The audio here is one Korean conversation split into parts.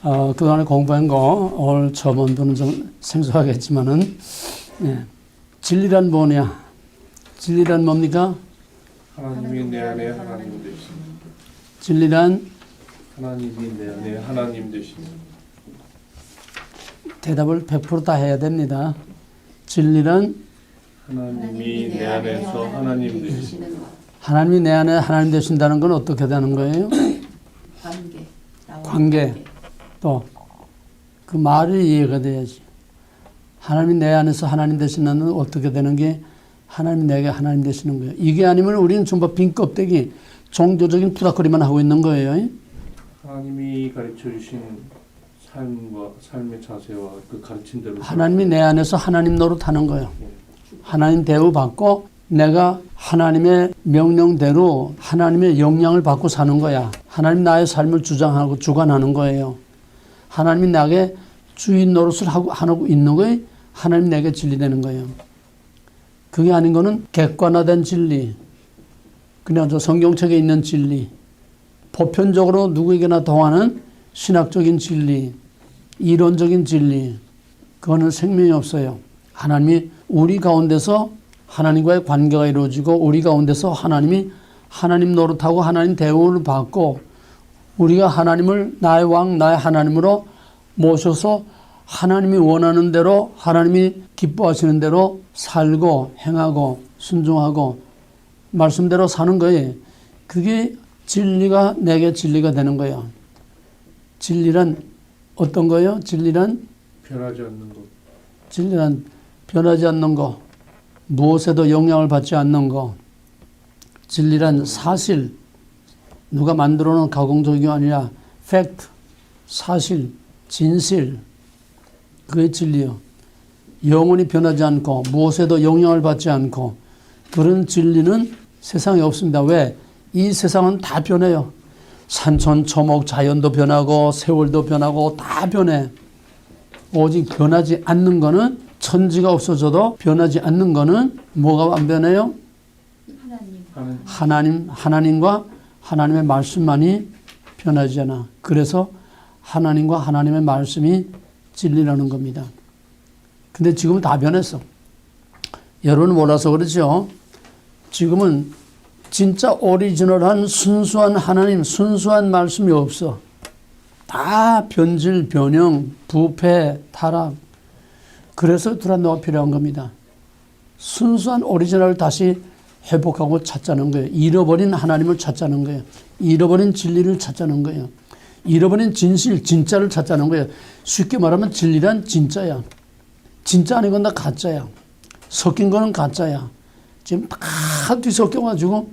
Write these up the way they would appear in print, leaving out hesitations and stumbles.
그동안에 공부한 거 오늘 처음 온 분은 좀 생소하겠지만은, 예. 진리란 뭐냐? 진리란 뭡니까? 하나님이 내 안에 하나님 되시니. 진리란 하나님이 내 안에 하나님 되시니. 대답을 100% 다 해야 됩니다. 진리란 하나님이 내 안에서 하나님 되시니. 하나님이 내 안에 하나님 되신다는 건 어떻게 되는 거예요? 관계. 또 그 말이 이해가 돼야지. 하나님이 내 안에서 하나님 되시는 건 어떻게 되는 게 하나님이 내게 하나님 되시는 거예요. 이게 아니면 우리는 전부 빈 껍데기 종교적인 부닥거리만 하고 있는 거예요. 하나님이 가르쳐 주신 삶과 삶의 자세와 그 가르침대로 하나님이 내 안에서 하나님 노릇하는 거예요. 하나님 대우받고 내가 하나님의 명령대로 하나님의 영향을 받고 사는 거야. 하나님 나의 삶을 주장하고 주관하는 거예요. 하나님이 나에게 주인 노릇을 하고 있는 거에 하나님 내게 진리되는 거예요. 그게 아닌 거는 객관화된 진리, 그냥 저 성경책에 있는 진리, 보편적으로 누구에게나 통하는 신학적인 진리, 이론적인 진리, 그거는 생명이 없어요. 하나님이 우리 가운데서 하나님과의 관계가 이루어지고 우리 가운데서 하나님이 하나님 노릇하고 하나님 대우를 받고 우리가 하나님을 나의 왕, 나의 하나님으로 모셔서 하나님이 원하는 대로 하나님이 기뻐하시는 대로 살고 행하고 순종하고 말씀대로 사는 거예요. 그게 진리가 내게 진리가 되는 거예요. 진리란 어떤 거예요? 진리란 변하지 않는 것. 진리란 변하지 않는 거, 무엇에도 영향을 받지 않는 거. 진리란 사실, 누가 만들어 놓은 가공적이 아니라 팩트, 사실, 진실, 그게 진리요. 영원히 변하지 않고 무엇에도 영향을 받지 않고 그런 진리는 세상에 없습니다. 왜? 이 세상은 다 변해요. 산천, 초목, 자연도 변하고 세월도 변하고 다 변해. 오직 변하지 않는 거는 천지가 없어져도 변하지 않는 거는 뭐가 안 변해요? 하나님과 하나님의 말씀만이 변하지 않아. 그래서 하나님과 하나님의 말씀이 진리라는 겁니다. 근데 지금은 다 변했어. 여러분은 몰라서 그렇죠. 지금은 진짜 오리지널한 순수한 하나님, 순수한 말씀이 없어. 다 변질, 변형, 부패, 타락. 그래서 두란노가 필요한 겁니다. 순수한 오리지널을 다시 회복하고 찾자는 거예요. 잃어버린 하나님을 찾자는 거예요. 잃어버린 진리를 찾자는 거예요. 잃어버린 진실, 진짜를 찾자는 거예요. 쉽게 말하면 진리란 진짜야. 진짜 아닌 건 다 가짜야. 섞인 거는 가짜야. 지금 다 뒤섞여가지고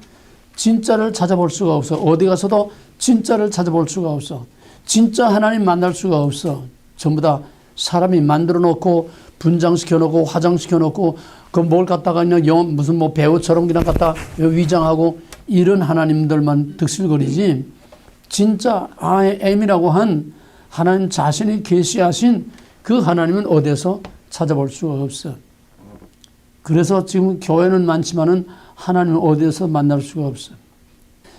진짜를 찾아볼 수가 없어. 어디 가서도 진짜를 찾아볼 수가 없어. 진짜 하나님 만날 수가 없어. 전부 다 사람이 만들어 놓고 분장시켜 놓고 화장시켜 놓고 그 뭘 갖다가 그냥 무슨 뭐 배우처럼 그냥 갖다 위장하고 이런 하나님들만 득실거리지. 진짜 I am이라고 한 하나님 자신이 계시하신 그 하나님은 어디서 찾아볼 수가 없어. 그래서 지금 교회는 많지만은 하나님은 어디에서 만날 수가 없어.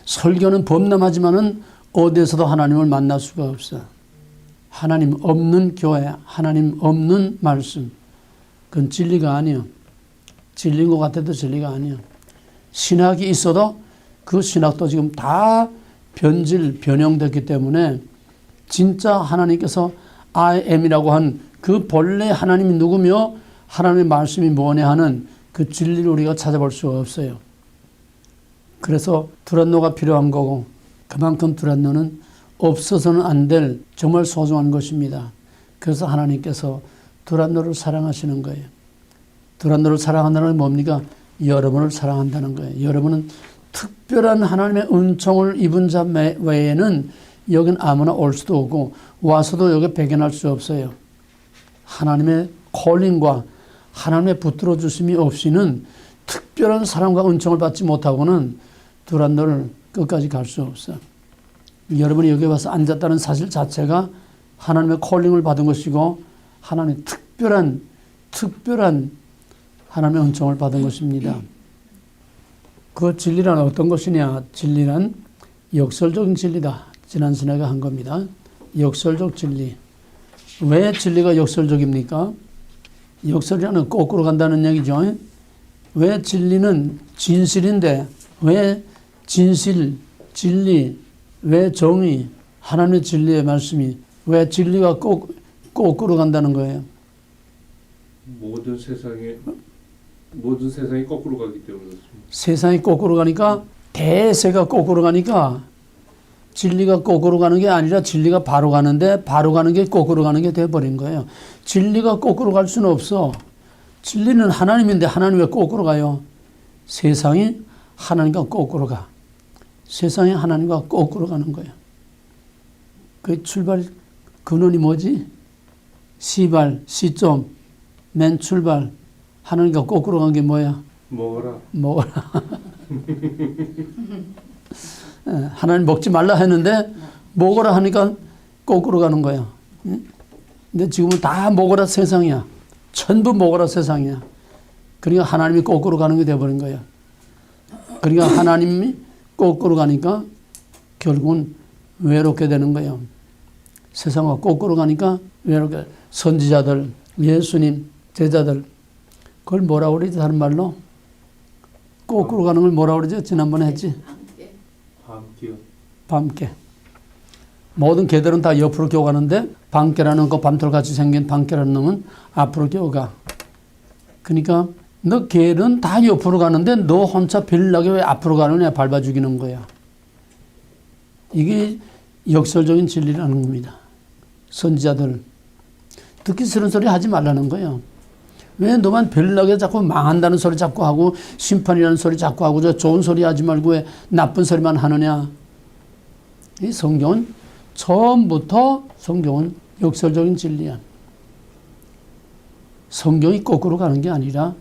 설교는 범람하지만은 어디에서도 하나님을 만날 수가 없어. 하나님 없는 교회, 하나님 없는 말씀, 그건 진리가 아니에요. 진리인 것 같아도 진리가 아니에요. 신학이 있어도 그 신학도 지금 다 변질, 변형됐기 때문에 진짜 하나님께서 I am이라고 한 그 본래 하나님이 누구며 하나님의 말씀이 뭐냐 하는 그 진리를 우리가 찾아볼 수가 없어요. 그래서 두란노가 필요한 거고 그만큼 두란노는 없어서는 안 될 정말 소중한 것입니다. 그래서 하나님께서 두란노를 사랑하시는 거예요. 두란노를 사랑한다는 건 뭡니까? 여러분을 사랑한다는 거예요. 여러분은 특별한 하나님의 은총을 입은 자 외에는 여긴 아무나 올 수도 없고 와서도 여기 배견할 수 없어요. 하나님의 콜링과 하나님의 붙들어 주심이 없이는 특별한 사랑과 은총을 받지 못하고는 두란노를 끝까지 갈 수 없어. 여러분이 여기 와서 앉았다는 사실 자체가 하나님의 콜링을 받은 것이고 하나님의 특별한 하나님의 은총을 받은 것입니다. 그 진리란 어떤 것이냐? 진리란 역설적인 진리다. 지난 시간에 한 겁니다. 역설적 진리. 왜 진리가 역설적입니까? 역설이라는 거꾸로 간다는 얘기죠. 왜 진리는 진실인데 왜 진실, 진리, 왜 정의, 하나님의 진리의 말씀이 왜 진리가 거꾸로 간다는 거예요? 모든 세상이 거꾸로 가기 때문에 그렇습니다. 세상이 거꾸로 가니까 대세가 거꾸로 가니까 진리가 거꾸로 가는 게 아니라 진리가 바로 가는데 바로 가는 게 거꾸로 가는 게 돼버린 거예요. 진리가 거꾸로 갈 수는 없어. 진리는 하나님인데 하나님 왜 거꾸로 가요? 세상이 하나님과 거꾸로 가. 세상이 하나님과 거꾸로 가는 거예요. 그 출발 근원이 뭐지? 시발, 시점, 맨 출발. 하나님과 거꾸로 간 게 뭐야? 먹어라. 하나님 먹지 말라 했는데 먹으라 하니까 거꾸로 가는 거야. 근데 지금은 다 먹으라 세상이야. 전부 먹으라 세상이야. 그러니까 하나님이 거꾸로 가는 게 돼버린 거야. 그러니까 하나님이 거꾸로 가니까 결국은 외롭게 되는 거예요. 세상과 거꾸로 가니까 외롭게. 선지자들, 예수님, 제자들, 그걸 뭐라고 그러지? 다른 말로? 거꾸로 가는 걸 뭐라고 그러지? 지난번에 했지? 밤깨. 모든 개들은 다 옆으로 겨가는데 밤깨라는 그 밤톨같이 생긴 밤깨라는 놈은 앞으로 겨가. 그러니까 너 개는 다 옆으로 가는데 너 혼자 별나게 왜 앞으로 가느냐 밟아 죽이는 거야. 이게 역설적인 진리라는 겁니다. 선지자들 듣기 싫은 소리 하지 말라는 거예요. 왜 너만 별나게 자꾸 망한다는 소리 자꾸 하고 심판이라는 소리 자꾸 하고 저 좋은 소리 하지 말고 왜 나쁜 소리만 하느냐. 이 성경은 처음부터 성경은 역설적인 진리야. 성경이 거꾸로 가는 게 아니라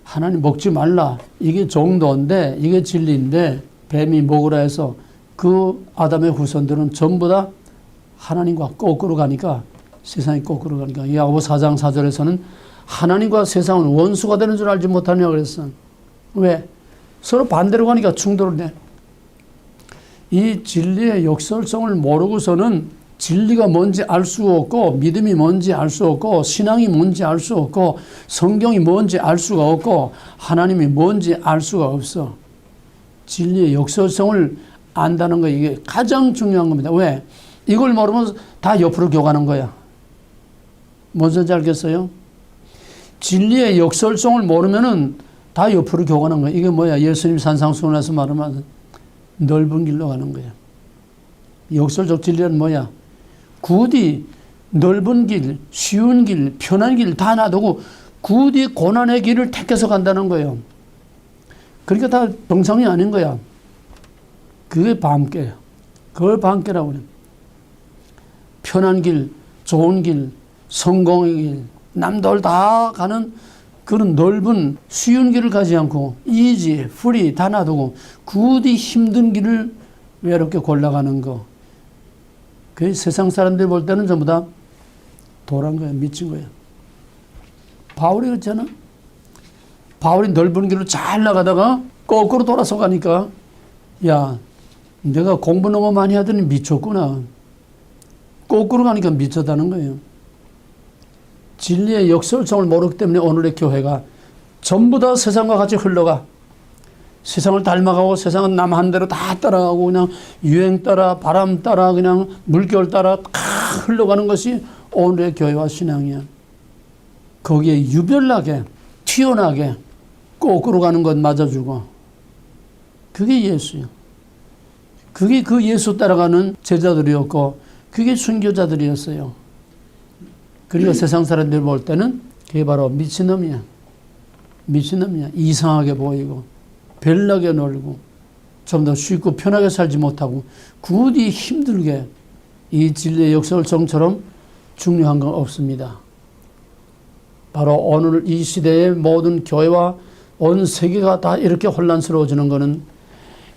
하나님 먹지 말라. 이게 정도인데 이게 진리인데 뱀이 먹으라 해서 그 아담의 후손들은 전부 다 하나님과 거꾸로 가니까 세상이 거꾸로 가니까 야고보 4장 4절에서는 하나님과 세상은 원수가 되는 줄 알지 못하냐 그랬어. 왜? 서로 반대로 가니까 충돌을 내. 이 진리의 역설성을 모르고서는 진리가 뭔지 알 수 없고 믿음이 뭔지 알 수 없고 신앙이 뭔지 알 수 없고 성경이 뭔지 알 수가 없고 하나님이 뭔지 알 수가 없어. 진리의 역설성을 안다는 거 이게 가장 중요한 겁니다. 왜? 이걸 모르면 다 옆으로 교가는 거야. 뭔 소리인지 알겠어요? 진리의 역설성을 모르면은 다 옆으로 교가는 거야. 이게 뭐야? 예수님 산상수훈에서 말하면 넓은 길로 가는 거야. 역설적 진리는 뭐야? 굳이 넓은 길, 쉬운 길, 편한 길 다 놔두고 굳이 고난의 길을 택해서 간다는 거예요. 그러니까 다 정상이 아닌 거야. 그게 밤깨야. 그걸 밤깨라고 그래. 편한 길, 좋은 길, 성공의 길, 남들 다 가는 그런 넓은 쉬운 길을 가지 않고 이지, 프리 다 놔두고 굳이 힘든 길을 외롭게 골라가는 거. 그 세상 사람들 볼 때는 전부 다 도란 거야. 미친 거야. 바울이 그렇잖아. 바울이 넓은 길로 잘 나가다가 거꾸로 돌아서 가니까 야, 내가 공부 너무 많이 하더니 미쳤구나. 거꾸로 가니까 미쳤다는 거예요. 진리의 역설성을 모르기 때문에 오늘의 교회가 전부 다 세상과 같이 흘러가. 세상을 닮아가고 세상은 남 한 대로 다 따라가고 그냥 유행 따라 바람 따라 그냥 물결 따라 다 흘러가는 것이 오늘의 교회와 신앙이야. 거기에 유별나게 튀어나게 거꾸로 가는 것 맞아주고 그게 예수야. 그게 그 예수 따라가는 제자들이었고 그게 순교자들이었어요. 그리고 세상 사람들 볼 때는 그게 바로 미친놈이야. 미친놈이야. 이상하게 보이고 별나게 놀고 좀 더 쉽고 편하게 살지 못하고 굳이 힘들게 이 진리의 역설성처럼 중요한 건 없습니다. 바로 오늘 이 시대의 모든 교회와 온 세계가 다 이렇게 혼란스러워지는 것은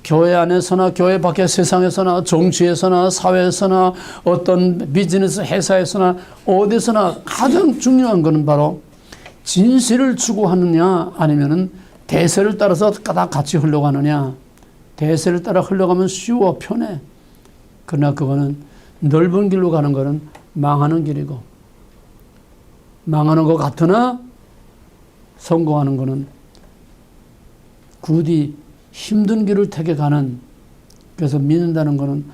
교회 안에서나 교회 밖의 세상에서나 정치에서나 사회에서나 어떤 비즈니스 회사에서나 어디서나 가장 중요한 것은 바로 진실을 추구하느냐 아니면은 대세를 따라서 다 같이 흘러가느냐. 대세를 따라 흘러가면 쉬워 편해. 그러나 그거는 넓은 길로 가는 것은 망하는 길이고, 망하는 것 같으나 성공하는 것은 굳이 힘든 길을 택해 가는, 그래서 믿는다는 것은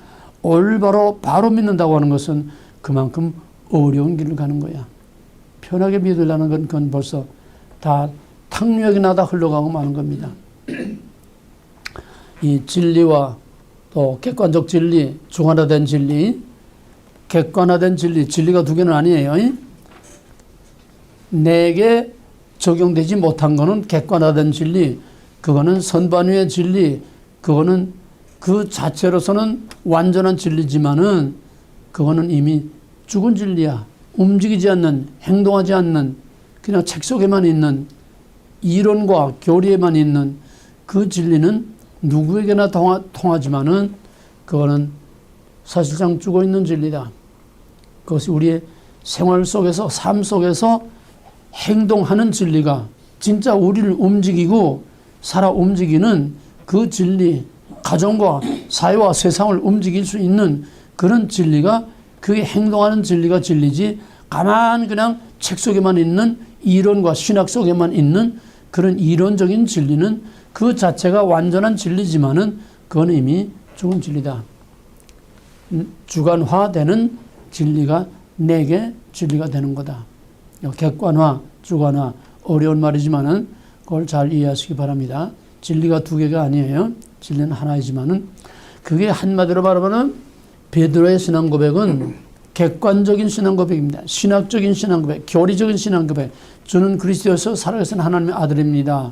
올바로 바로 믿는다고 하는 것은 그만큼 어려운 길을 가는 거야. 편하게 믿으려는 건 그건 벌써 다 탕류역이 나다 흘러가고 마는 겁니다. 이 진리와 또 객관적 진리, 주관화된 진리, 객관화된 진리, 진리가 두 개는 아니에요. 내게 적용되지 못한 거는 객관화된 진리, 그거는 선반위의 진리, 그거는 그 자체로서는 완전한 진리지만은 그거는 이미 죽은 진리야. 움직이지 않는, 행동하지 않는, 그냥 책 속에만 있는, 이론과 교리에만 있는 그 진리는 누구에게나 통하지만은 그거는 사실상 죽어 있는 진리다. 그것이 우리의 생활 속에서, 삶 속에서 행동하는 진리가 진짜 우리를 움직이고 살아 움직이는 그 진리, 가정과 사회와 세상을 움직일 수 있는 그런 진리가, 그게 행동하는 진리가 진리지, 가만 그냥 책 속에만 있는 이론과 신학 속에만 있는 그런 이론적인 진리는 그 자체가 완전한 진리지만은 그건 이미 죽은 진리다. 주관화되는 진리가 내게 진리가 되는 거다. 객관화, 주관화, 어려운 말이지만은 그걸 잘 이해하시기 바랍니다. 진리가 두 개가 아니에요. 진리는 하나이지만은 그게 한마디로 말하면은 베드로의 신앙 고백은 객관적인 신앙 고백입니다. 신학적인 신앙 고백, 교리적인 신앙 고백. 저는 그리스도에서 살아계신 하나님의 아들입니다.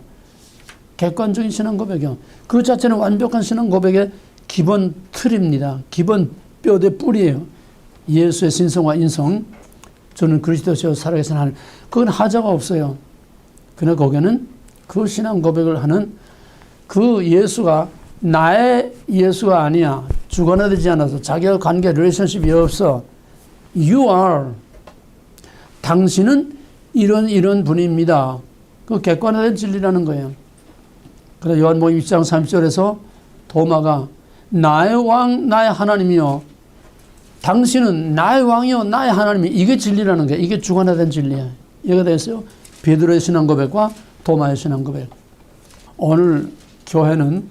객관적인 신앙 고백이요. 그 자체는 완벽한 신앙 고백의 기본 틀입니다. 기본 뼈대 뿌리예요. 예수의 신성과 인성. 저는 그리스도에서 살아계신 하나님. 그건 하자가 없어요. 그러나 거기는 그 신앙 고백을 하는 그 예수가 나의 예수가 아니야. 주관화되지 않아서 자기와 관계 릴레이션십이 없어. You are. 당신은 이런 분입니다. 그 객관화된 진리라는 거예요. 그래서 요한복음 1장 30절에서 도마가 나의 왕, 나의 하나님이요. 당신은 나의 왕이요, 나의 하나님이. 이게 진리라는 거예요. 이게 주관화된 진리야. 이해가 됐어요? 베드로의 신앙 고백과 도마의 신앙 고백. 오늘 교회는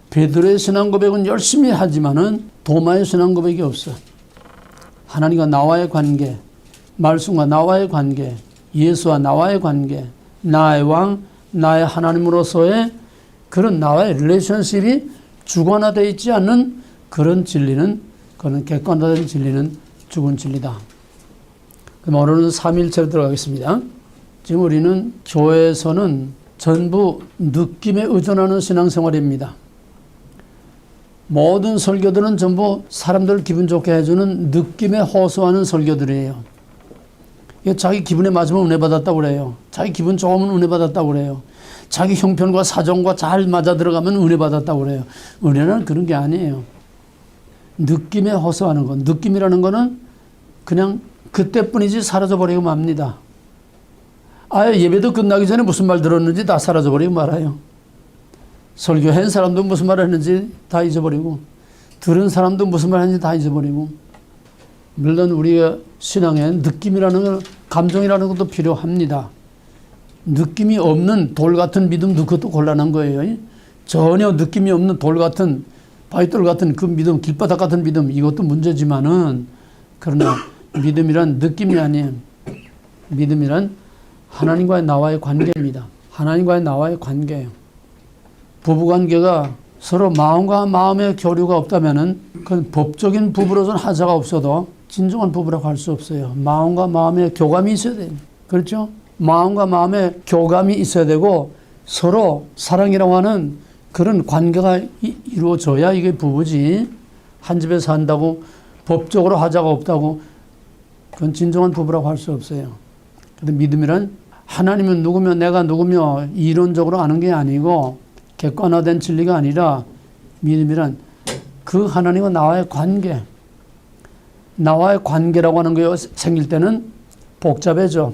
베드로의 신앙 고백은 열심히 하지만은 도마의 신앙 고백이 없어. 하나님과 나와의 관계, 말씀과 나와의 관계, 예수와 나와의 관계, 나의 왕, 나의 하나님으로서의 그런 나와의 릴레이션십이 주관화되어 있지 않는 그런 진리는, 그런 객관화된 진리는 죽은 진리다. 그럼 오늘은 삼일체로 들어가겠습니다. 지금 우리는 교회에서는 전부 느낌에 의존하는 신앙생활입니다. 모든 설교들은 전부 사람들을 기분 좋게 해주는 느낌에 호소하는 설교들이에요. 자기 기분에 맞으면 은혜 받았다고 그래요. 자기 기분 좋으면 은혜 받았다고 그래요. 자기 형편과 사정과 잘 맞아 들어가면 은혜 받았다고 그래요. 은혜는 그런 게 아니에요. 느낌에 호소하는 것. 느낌이라는 거는 그냥 그때뿐이지 사라져버리고 맙니다. 아예 예배도 끝나기 전에 무슨 말 들었는지 다 사라져버리고 말아요. 설교한 사람도 무슨 말 했는지 다 잊어버리고, 들은 사람도 무슨 말 했는지 다 잊어버리고. 물론 우리가 신앙에 느낌이라는 건, 감정이라는 것도 필요합니다. 느낌이 없는 돌 같은 믿음도 그것도 곤란한 거예요. 전혀 느낌이 없는 돌 같은, 바위돌 같은 그 믿음, 길바닥 같은 믿음, 이것도 문제지만은, 그러나 믿음이란 느낌이 아니에요. 믿음이란 하나님과의 나와의 관계입니다. 하나님과의 나와의 관계예요. 부부관계가 서로 마음과 마음의 교류가 없다면은 그건 법적인 부부로서는 하자가 없어도 진정한 부부라고 할 수 없어요. 마음과 마음의 교감이 있어야 돼요. 그렇죠? 마음과 마음의 교감이 있어야 되고 서로 사랑이라고 하는 그런 관계가 이루어져야 이게 부부지. 한 집에 산다고 법적으로 하자가 없다고 그건 진정한 부부라고 할 수 없어요. 근데 믿음이란 하나님은 누구며 내가 누구며 이론적으로 아는 게 아니고 객관화된 진리가 아니라 믿음이란 그 하나님과 나와의 관계, 나와의 관계라고 하는 게 생길 때는 복잡해져,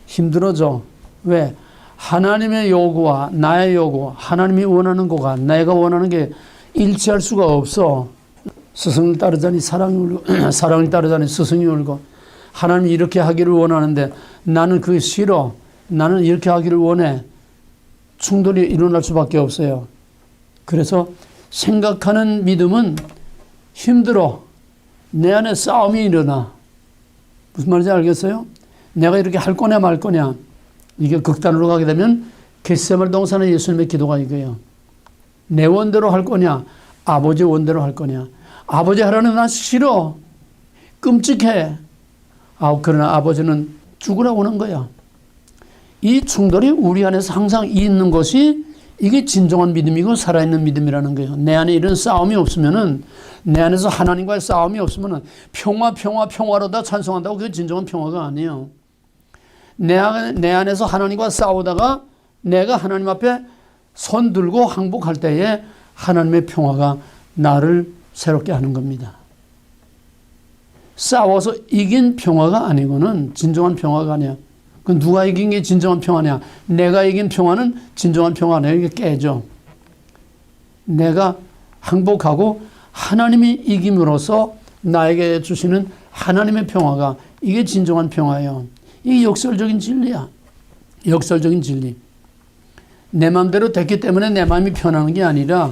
힘들어져. 왜? 하나님의 요구와 나의 요구, 하나님이 원하는 거가 내가 원하는 게 일치할 수가 없어. 스승을 따르자니 사랑이 울고 사랑을 따르자니 스승이 울고 하나님이 이렇게 하기를 원하는데 나는 그게 싫어. 나는 이렇게 하기를 원해. 충돌이 일어날 수밖에 없어요. 그래서 생각하는 믿음은 힘들어. 내 안에 싸움이 일어나. 무슨 말인지 알겠어요? 내가 이렇게 할 거냐 말 거냐. 이게 극단으로 가게 되면 겟세마네 동산의 예수님의 기도가 이거예요. 내 원대로 할 거냐 아버지 원대로 할 거냐. 아버지 하라는 난 싫어. 끔찍해. 그러나 아버지는 죽으라고 하는 거야. 이 충돌이 우리 안에서 항상 있는 것이 이게 진정한 믿음이고 살아있는 믿음이라는 거예요. 내 안에 이런 싸움이 없으면은 내 안에서 하나님과의 싸움이 없으면은 평화로 다 찬송한다고 그게 진정한 평화가 아니에요. 내 안에서 하나님과 싸우다가 내가 하나님 앞에 손 들고 항복할 때에 하나님의 평화가 나를 새롭게 하는 겁니다. 싸워서 이긴 평화가 아니고는 진정한 평화가 아니야. 그 누가 이긴 게 진정한 평화냐? 내가 이긴 평화는 진정한 평화 아니야. 이게 깨져. 내가 항복하고 하나님이 이김으로써 나에게 주시는 하나님의 평화가 이게 진정한 평화예요. 이게 역설적인 진리야. 역설적인 진리. 내 마음대로 됐기 때문에 내 마음이 편하는 게 아니라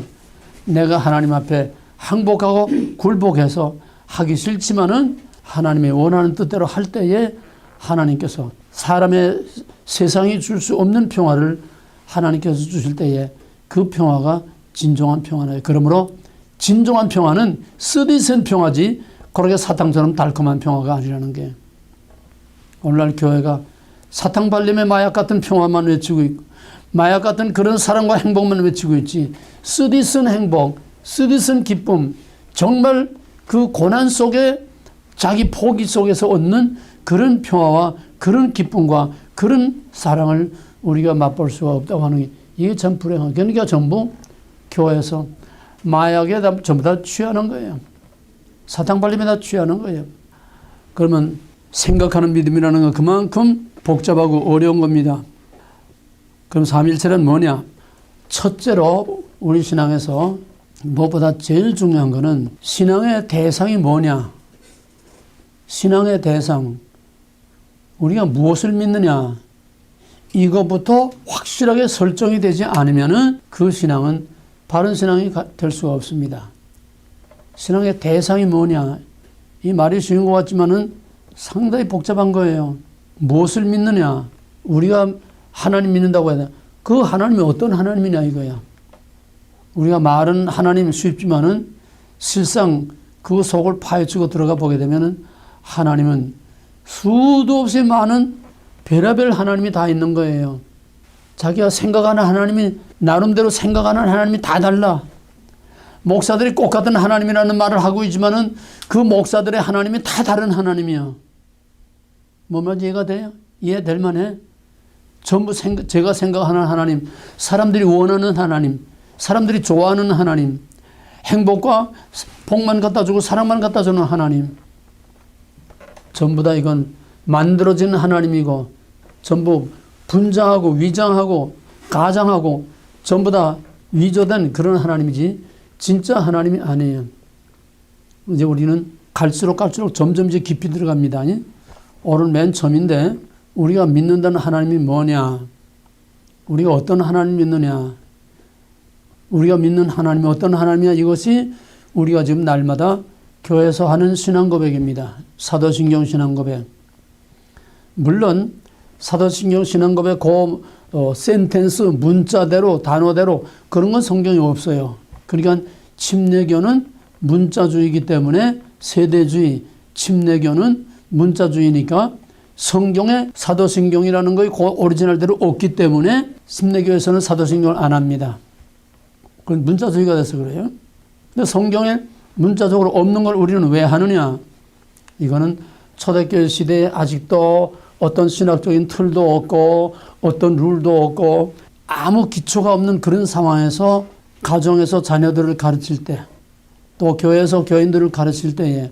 내가 하나님 앞에 항복하고 굴복해서 하기 싫지만은 하나님의 원하는 뜻대로 할 때에 하나님께서 사람의 세상이 줄 수 없는 평화를 하나님께서 주실 때에 그 평화가 진정한 평화예요. 그러므로 진정한 평화는 쓰디쓴 평화지 그렇게 사탕처럼 달콤한 평화가 아니라는 게 오늘날 교회가 사탕발림의 마약 같은 평화만 외치고 있고 마약 같은 그런 사랑과 행복만 외치고 있지 쓰디쓴 행복, 쓰디쓴 기쁨 정말 그 고난 속에 자기 포기 속에서 얻는 그런 평화와 그런 기쁨과 그런 사랑을 우리가 맛볼 수가 없다고 하는 게 이게 참 불행한. 그러니까 전부 교회에서 마약에 전부 다 취하는 거예요. 사탕발림에 다 취하는 거예요. 그러면 생각하는 믿음이라는 건 그만큼 복잡하고 어려운 겁니다. 그럼 삼위일체는 뭐냐? 첫째로 우리 신앙에서 무엇보다 제일 중요한 거는 신앙의 대상이 뭐냐? 신앙의 대상. 우리가 무엇을 믿느냐? 이것부터 확실하게 설정이 되지 않으면은 그 신앙은 바른 신앙이 될 수가 없습니다. 신앙의 대상이 뭐냐? 이 말이 쉬운 것 같지만은 상당히 복잡한 거예요. 무엇을 믿느냐? 우리가 하나님 믿는다고 해야 돼. 그 하나님이 어떤 하나님이냐 이거야. 우리가 말은 하나님 쉽지만은 실상 그 속을 파헤치고 들어가 보게 되면은 하나님은 수도 없이 많은 별의별 하나님이 다 있는 거예요. 자기가 생각하는 하나님이 나름대로 생각하는 하나님이 다 달라. 목사들이 꼭 같은 하나님이라는 말을 하고 있지만은 그 목사들의 하나님이 다 다른 하나님이야. 뭐 말인지 이해가 돼요? 이해될 만해? 전부 제가 생각하는 하나님, 사람들이 원하는 하나님, 사람들이 좋아하는 하나님, 행복과 복만 갖다 주고 사랑만 갖다 주는 하나님. 전부 다 이건 만들어진 하나님이고 전부 분장하고 위장하고 가장하고 전부 다 위조된 그런 하나님이지 진짜 하나님이 아니에요. 이제 우리는 갈수록 점점 이제 깊이 들어갑니다. 오늘 맨 처음인데 우리가 믿는다는 하나님이 뭐냐? 우리가 어떤 하나님 믿느냐? 우리가 믿는 하나님이 어떤 하나님이냐? 이것이 우리가 지금 날마다 교회에서 하는 신앙 고백입니다. 사도신경 신앙 고백. 물론 사도신경 신앙 고백 센텐스 문자대로 단어대로 그런 건 성경에 없어요. 그러니까 침례교는 문자주의이기 때문에 세대주의, 침례교는 문자주의니까 성경에 사도신경이라는 거의 오리지널대로 없기 때문에 침례교에서는 사도신경을 안 합니다. 그건 문자주의가 돼서 그래요. 근데 성경에 문자적으로 없는 걸 우리는 왜 하느냐? 이거는 초대교회 시대에 아직도 어떤 신학적인 틀도 없고 어떤 룰도 없고 아무 기초가 없는 그런 상황에서 가정에서 자녀들을 가르칠 때 또 교회에서 교인들을 가르칠 때에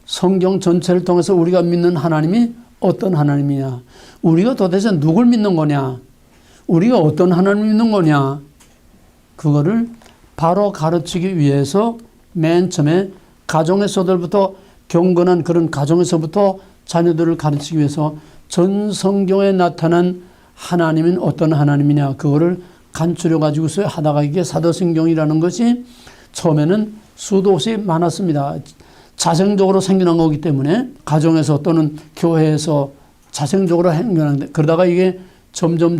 성경 전체를 통해서 우리가 믿는 하나님이 어떤 하나님이냐? 우리가 도대체 누굴 믿는 거냐? 우리가 어떤 하나님을 믿는 거냐? 그거를 바로 가르치기 위해서 맨 처음에 가정에서부터 경건한 그런 가정에서부터 자녀들을 가르치기 위해서 전 성경에 나타난 하나님은 어떤 하나님이냐 그거를 간추려 가지고서 하다가 이게 사도신경이라는 것이 처음에는 수도 없이 많았습니다. 자생적으로 생겨난 거기 때문에 가정에서 또는 교회에서 자생적으로 생겨나는데 그러다가 이게 점점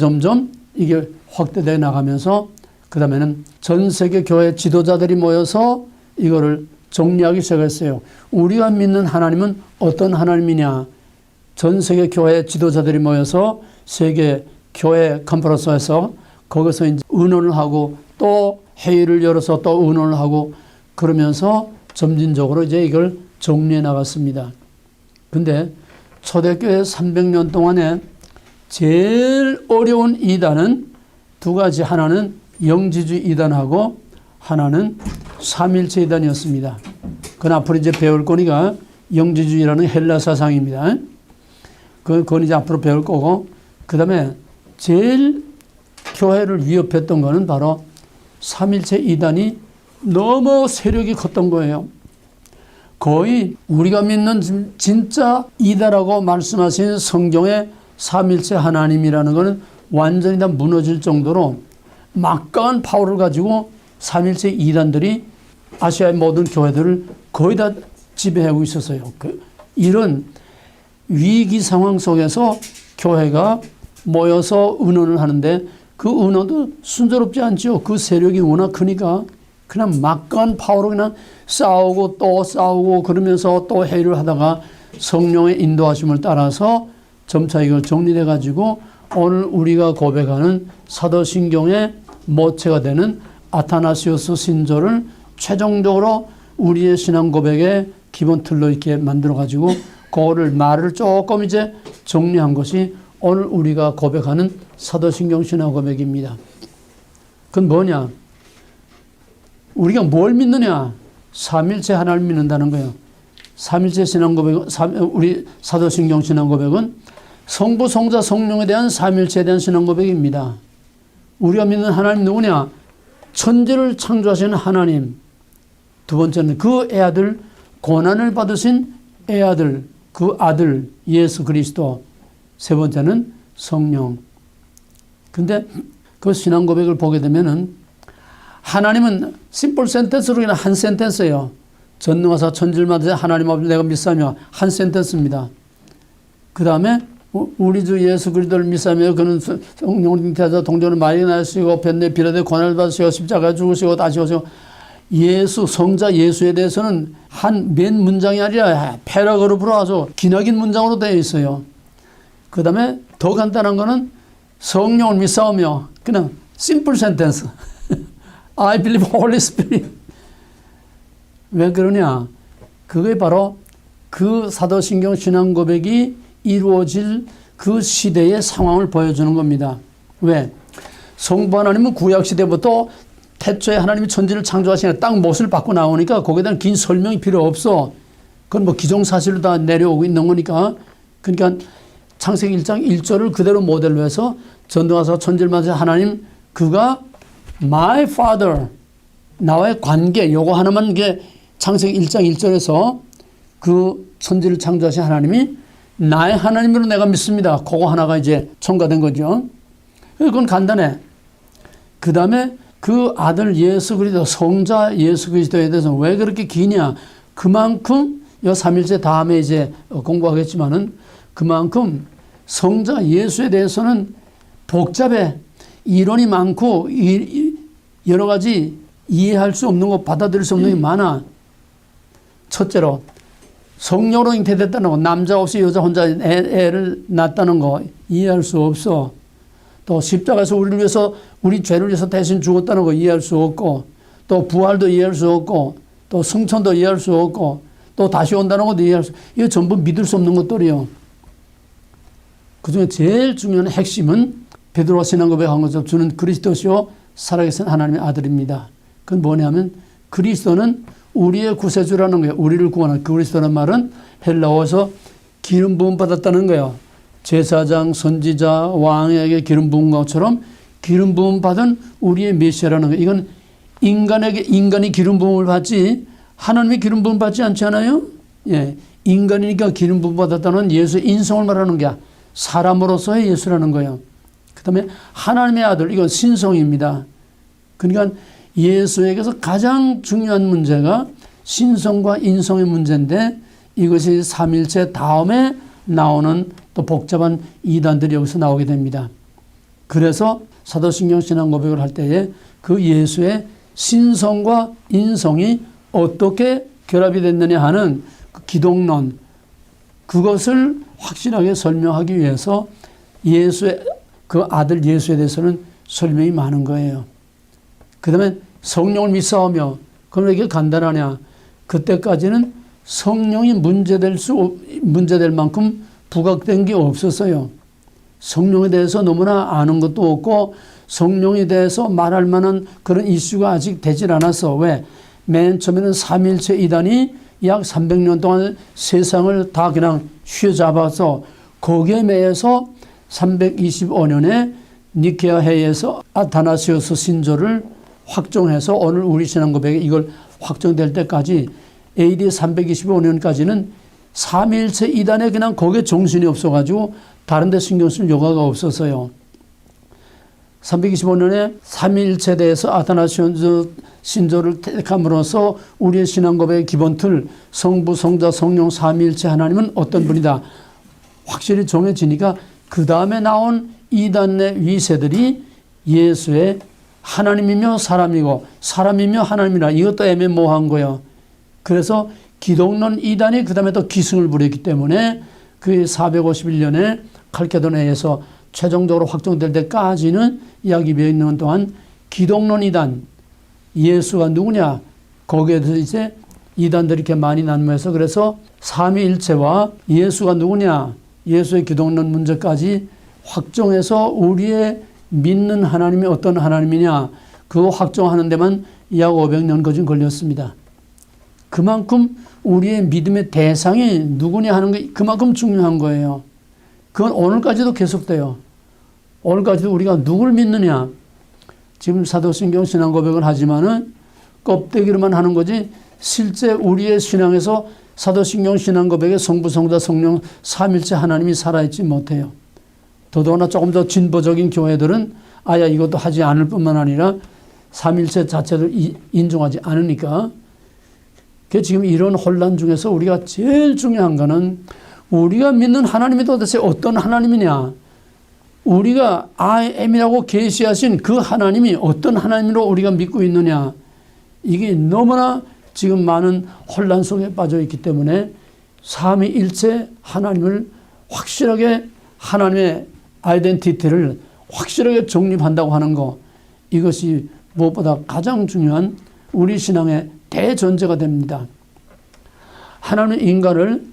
이게 확대되어 나가면서 그 다음에는 전 세계 교회 지도자들이 모여서 이거를 정리하기 시작했어요. 우리가 믿는 하나님은 어떤 하나님이냐. 전 세계 교회 지도자들이 모여서 세계 교회 컨퍼런스에서 거기서 이제 의논을 하고 또 회의를 열어서 또 의논을 하고 그러면서 점진적으로 이제 이걸 정리해 나갔습니다. 근데 초대교회 300년 동안에 제일 어려운 이단은 두 가지. 하나는 영지주의 이단하고 하나는 삼일체 이단이었습니다. 그건 앞으로 이제 배울 거니까 영지주의라는 헬라 사상입니다. 그건 이제 앞으로 배울 거고, 그 다음에 제일 교회를 위협했던 거는 바로 삼일체 이단이 너무 세력이 컸던 거예요. 거의 우리가 믿는 진짜 이다라고 말씀하신 성경의 삼일체 하나님이라는 것은 완전히 다 무너질 정도로 막강한 파워를 가지고 삼일체 이단들이 아시아의 모든 교회들을 거의 다 지배하고 있었어요. 이런 위기 상황 속에서 교회가 모여서 의논을 하는데 그 의논도 순조롭지 않죠. 그 세력이 워낙 크니까 그냥 막강한 파워로 그냥 싸우고 또 싸우고 그러면서 또 회의를 하다가 성령의 인도하심을 따라서 점차 이걸 정리돼 가지고 오늘 우리가 고백하는 사도신경의 모체가 되는 아타나시오스 신조를 최종적으로 우리의 신앙 고백의 기본 틀로 이렇게 만들어 가지고 그거를 말을 조금 이제 정리한 것이 오늘 우리가 고백하는 사도신경 신앙 고백입니다. 그건 뭐냐? 우리가 뭘 믿느냐? 삼일체 하나님을 믿는다는 거예요. 삼일체 신앙 고백, 우리 사도신경 신앙 고백은 성부, 성자, 성령에 대한 삼일체에 대한 신앙 고백입니다. 우리가 믿는 하나님 누구냐? 천지를 창조하신 하나님. 두 번째는 그 애아들, 고난을 받으신 애아들, 그 아들 예수 그리스도. 세 번째는 성령. 근데 그 신앙 고백을 보게 되면은 하나님은 심플 센텐스로 그냥 한 센텐스예요. 전능하사 천질만하신 하나님 앞에 내가 믿사며 한 센텐스입니다. 그 다음에 우리 주 예수 그리스도를 믿사며 그는 성령을 잉태하사 동정을 많이 나시고 변내 비례되 고난을 받으시고 십자가에 죽으시고 다시 오시고 예수 성자 예수에 대해서는 한 맨 문장이 아니라 패러그룹으로 아주 기나긴 문장으로 되어 있어요. 그 다음에 더 간단한 거는 성령을 믿사오며 그냥 심플 센텐스 I believe Holy Spirit. 왜 그러냐? 그게 바로 그 사도신경 신앙 고백이 이루어질 그 시대의 상황을 보여주는 겁니다. 왜? 성부 하나님은 구약시대부터 태초에 하나님이 천지를 창조하시니까 딱 못을 받고 나오니까 거기에 대한 긴 설명이 필요 없어. 그건 뭐 기정사실로 다 내려오고 있는 거니까. 그러니까 창세기 1장 1절을 그대로 모델로 해서 전능하사 천지를 만드신 하나님 그가 My Father 나와의 관계 요거 하나만 이게 창세기 1장 1절에서 그 천지를 창조하신 하나님이 나의 하나님으로 내가 믿습니다. 그거 하나가 이제 첨가된 거죠. 그건 간단해. 그 다음에 그 아들 예수 그리스도 성자 예수 그리스도에 대해서 왜 그렇게 기냐? 그만큼 요 삼일째 다음에 이제 공부하겠지만은 그만큼 성자 예수에 대해서는 복잡해. 이론이 많고 여러 가지 이해할 수 없는 거 받아들일 수 없는 게 많아. 첫째로 성령으로 잉태됐다는 거, 남자 없이 여자 혼자 애를 낳았다는 거 이해할 수 없어. 또 십자가에서 우리를 위해서 우리 죄를 위해서 대신 죽었다는 거 이해할 수 없고 또 부활도 이해할 수 없고 또 승천도 이해할 수 없고 또 다시 온다는 것도 이해할 수 없고 이거 전부 믿을 수 없는 것들이요. 그중에 제일 중요한 핵심은 베드로가 신앙 고백한 것처럼 주는 그리스도시요 살아계신 하나님의 아들입니다. 그건 뭐냐면 그리스도는 우리의 구세주라는 거예요. 우리를 구원한 그리스도라는 말은 헬라어에서 기름 부음 받았다는 거예요. 제사장, 선지자, 왕에게 기름 부은 것처럼 기름 부음 받은 우리의 메시아라는 거예요. 이건 인간이 기름 부음을 받지 하나님이 기름 부음 받지 않지 않아요? 예, 인간이니까 기름 부음 받았다는 예수의 인성을 말하는 게 사람으로서의 예수라는 거예요. 그 다음에 하나님의 아들, 이건 신성입니다. 그러니까 예수에게서 가장 중요한 문제가 신성과 인성의 문제인데 이것이 삼일체 다음에 나오는 또 복잡한 이단들이 여기서 나오게 됩니다. 그래서 사도신경 신앙 고백을 할 때에 그 예수의 신성과 인성이 어떻게 결합이 됐느냐 하는 그 기독론, 그것을 확실하게 설명하기 위해서 예수의 그 아들 예수에 대해서는 설명이 많은 거예요. 그 다음에 성령을 믿사오며, 그럼 왜 이게 간단하냐? 그때까지는 성령이 문제될 만큼 부각된 게 없었어요. 성령에 대해서 너무나 아는 것도 없고 성령에 대해서 말할 만한 그런 이슈가 아직 되질 않았어. 왜? 맨 처음에는 삼일체 이단이 약 300년 동안 세상을 다 그냥 휘어잡아서 거기에 매여서 325년에 니케아 회의에서 아타나시오스 신조를 확정해서 오늘 우리 신앙 고백에 이걸 확정될 때까지 AD 325년까지는 삼일체 이단에 그냥 거기에 정신이 없어가지고 다른 데 신경 쓸 여가가 없었어요. 325년에 삼일체에 대해서 아타나시오스 신조를 택함으로써 우리의 신앙 고백의 기본 틀, 성부, 성자, 성령, 삼일체 하나님은 어떤 분이다 확실히 정해지니까 그 다음에 나온 이단의 위세들이 예수의 하나님이며 사람이고 사람이며 하나님이라, 이것도 애매모호한 거예요. 그래서 기독론 이단이 그 다음에 또 기승을 부렸기 때문에 그 451년에 칼케도네에서 최종적으로 확정될 때까지는 약 200년 동안 기독론 이단, 예수가 누구냐, 거기에 대해서 이제 이단들이 이렇게 많이 난무해서, 그래서 삼위일체와 예수가 누구냐, 예수의 기독론 문제까지 확정해서 우리의 믿는 하나님이 어떤 하나님이냐, 그거 확정하는 데만 약 500년 거진 걸렸습니다. 그만큼 우리의 믿음의 대상이 누구냐 하는 게 그만큼 중요한 거예요. 그건 오늘까지도 계속돼요. 오늘까지도 우리가 누굴 믿느냐. 지금 사도신경 신앙 고백을 하지만은 껍데기로만 하는 거지 실제 우리의 신앙에서 사도신경 신앙 고백에 성부, 성자, 성령 삼일체 하나님이 살아있지 못해요. 더더구나 조금 더 진보적인 교회들은 아야 이것도 하지 않을 뿐만 아니라 삼일체 자체를 인정하지 않으니까. 지금 이런 혼란 중에서 우리가 제일 중요한 거는 우리가 믿는 하나님이 도대체 어떤 하나님이냐, 우리가 I am이라고 계시하신 그 하나님이 어떤 하나님으로 우리가 믿고 있느냐, 이게 너무나 지금 많은 혼란 속에 빠져 있기 때문에 삼위일체 하나님을 확실하게, 하나님의 아이덴티티를 확실하게 정립한다고 하는 거, 이것이 무엇보다 가장 중요한 우리 신앙의 대전제가 됩니다. 하나님은 인간을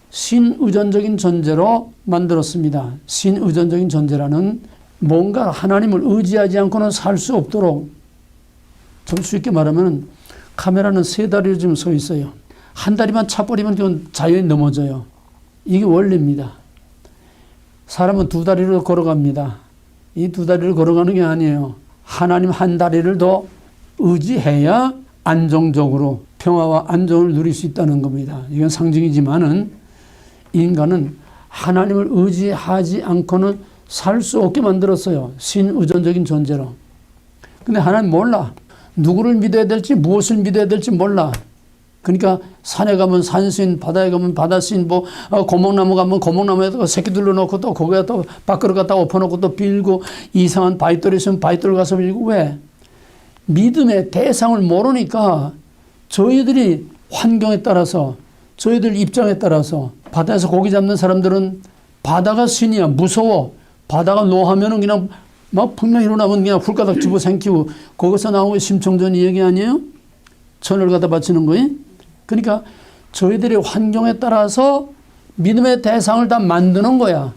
신의존적인 존재로 만들었습니다. 신의존적인 존재라는 뭔가 하나님을 의지하지 않고는 살 수 없도록, 좀 쉽게 말하면 카메라는 세 다리로 지금 서 있어요. 한 다리만 차버리면 그건 자연히 넘어져요. 이게 원리입니다. 사람은 두 다리로 걸어갑니다. 이 두 다리를 걸어가는 게 아니에요. 하나님 한 다리를 더 의지해야 안정적으로 평화와 안정을 누릴 수 있다는 겁니다. 이건 상징이지만은 인간은 하나님을 의지하지 않고는 살 수 없게 만들었어요. 신의존적인 존재로. 근데 하나님 몰라. 누구를 믿어야 될지, 무엇을 믿어야 될지 몰라. 그러니까 산에 가면 산신, 바다에 가면 바다신, 고목나무 가면 고목나무에다가 새끼 둘러놓고 또 거기에 또 밖으로 갖다 엎어놓고 또 빌고, 이상한 바위돌이 있으면 바위돌 가서 빌고. 왜? 믿음의 대상을 모르니까 저희들이 환경에 따라서, 저희들 입장에 따라서, 바다에서 고기 잡는 사람들은 바다가 신이야. 무서워. 바다가 노하면은 그냥 막 분명 일어나면 그냥 훌가닥 집어삼키고, 거기서 나오는 심청전 얘기 아니에요? 천을 갖다 바치는 거예요? 그러니까 저희들의 환경에 따라서 믿음의 대상을 다 만드는 거야.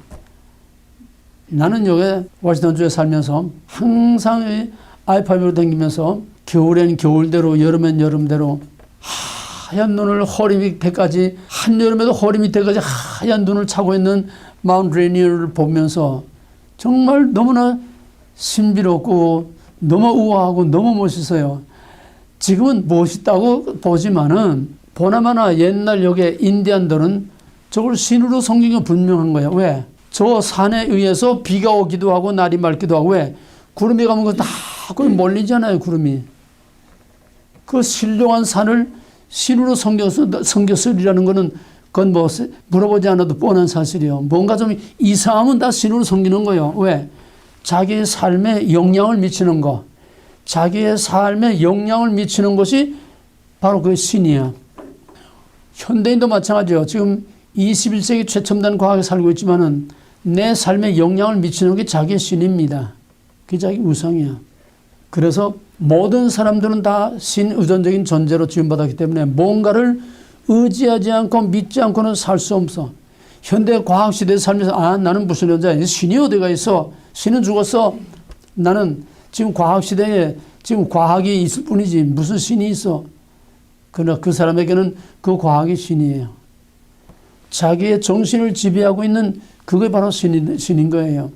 나는 여기 워싱턴주에 살면서 항상 i5로 다니면서 겨울엔 겨울대로, 여름엔 여름대로 하얀 눈을 허리 밑에까지, 한여름에도 허리 밑에까지 하얀 눈을 차고 있는 마운트 레니어를 보면서 정말 너무나 신비롭고 너무 우아하고 너무 멋있어요. 지금은 멋있다고 보지만은 보나마나 옛날 여기 인디안들은 저걸 신으로 섬긴 게 분명한 거예요. 왜? 저 산에 의해서 비가 오기도 하고 날이 맑기도 하고 왜? 구름이 가면 그거 다 거기 몰리잖아요. 구름이. 그 신령한 산을 신으로 섬겼으리라는 거는 그건 뭐 물어보지 않아도 뻔한 사실이요. 뭔가 좀 이상하면 다 신으로 섬기는 거예요. 왜? 자기의 삶에 영향을 미치는 거. 자기의 삶에 영향을 미치는 것이 바로 그 신이야. 현대인도 마찬가지예요. 지금 21세기 최첨단 과학에 살고 있지만은 내 삶에 영향을 미치는 게 자기의 신입니다. 그게 자기 우상이야. 그래서 모든 사람들은 다 신의존적인 존재로 지음받았기 때문에 뭔가를 의지하지 않고 믿지 않고는 살 수 없어. 현대 과학시대에 살면서 나는 무슨 존재야. 신이 어디가 있어. 신은 죽었어. 나는 지금 과학시대에 지금 과학이 있을 뿐이지 무슨 신이 있어. 그러나 그 사람에게는 그 과학이 신이에요. 자기의 정신을 지배하고 있는 그게 바로 신인 거예요.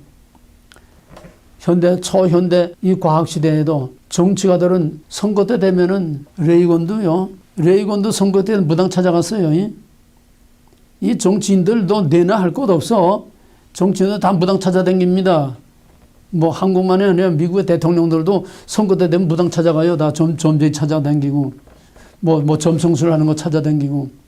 현대, 초현대 이 과학시대에도 정치가들은 선거 때 되면은 레이건도 선거 때 무당 찾아갔어요. 이 정치인들도 내나 할 것 없어. 정치인들 다 무당 찾아다닙니다. 뭐 한국만이 아니라 미국의 대통령들도 선거 때 되면 무당 찾아가요. 다 점쟁이 찾아다니고 뭐 점성술 하는 거 찾아다니고.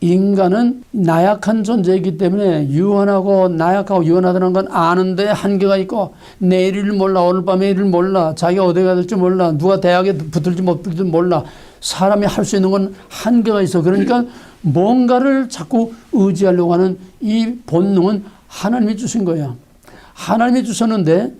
인간은 나약한 존재이기 때문에 유한하고 나약하고 유한하다는 건 아는데 한계가 있고 내일을 몰라. 오늘 밤의 일을 몰라. 자기가 어디 가야 될지 몰라. 누가 대학에 붙을지 못 붙을지 몰라. 사람이 할 수 있는 건 한계가 있어. 그러니까 뭔가를 자꾸 의지하려고 하는 이 본능은 하나님이 주신 거야. 하나님이 주셨는데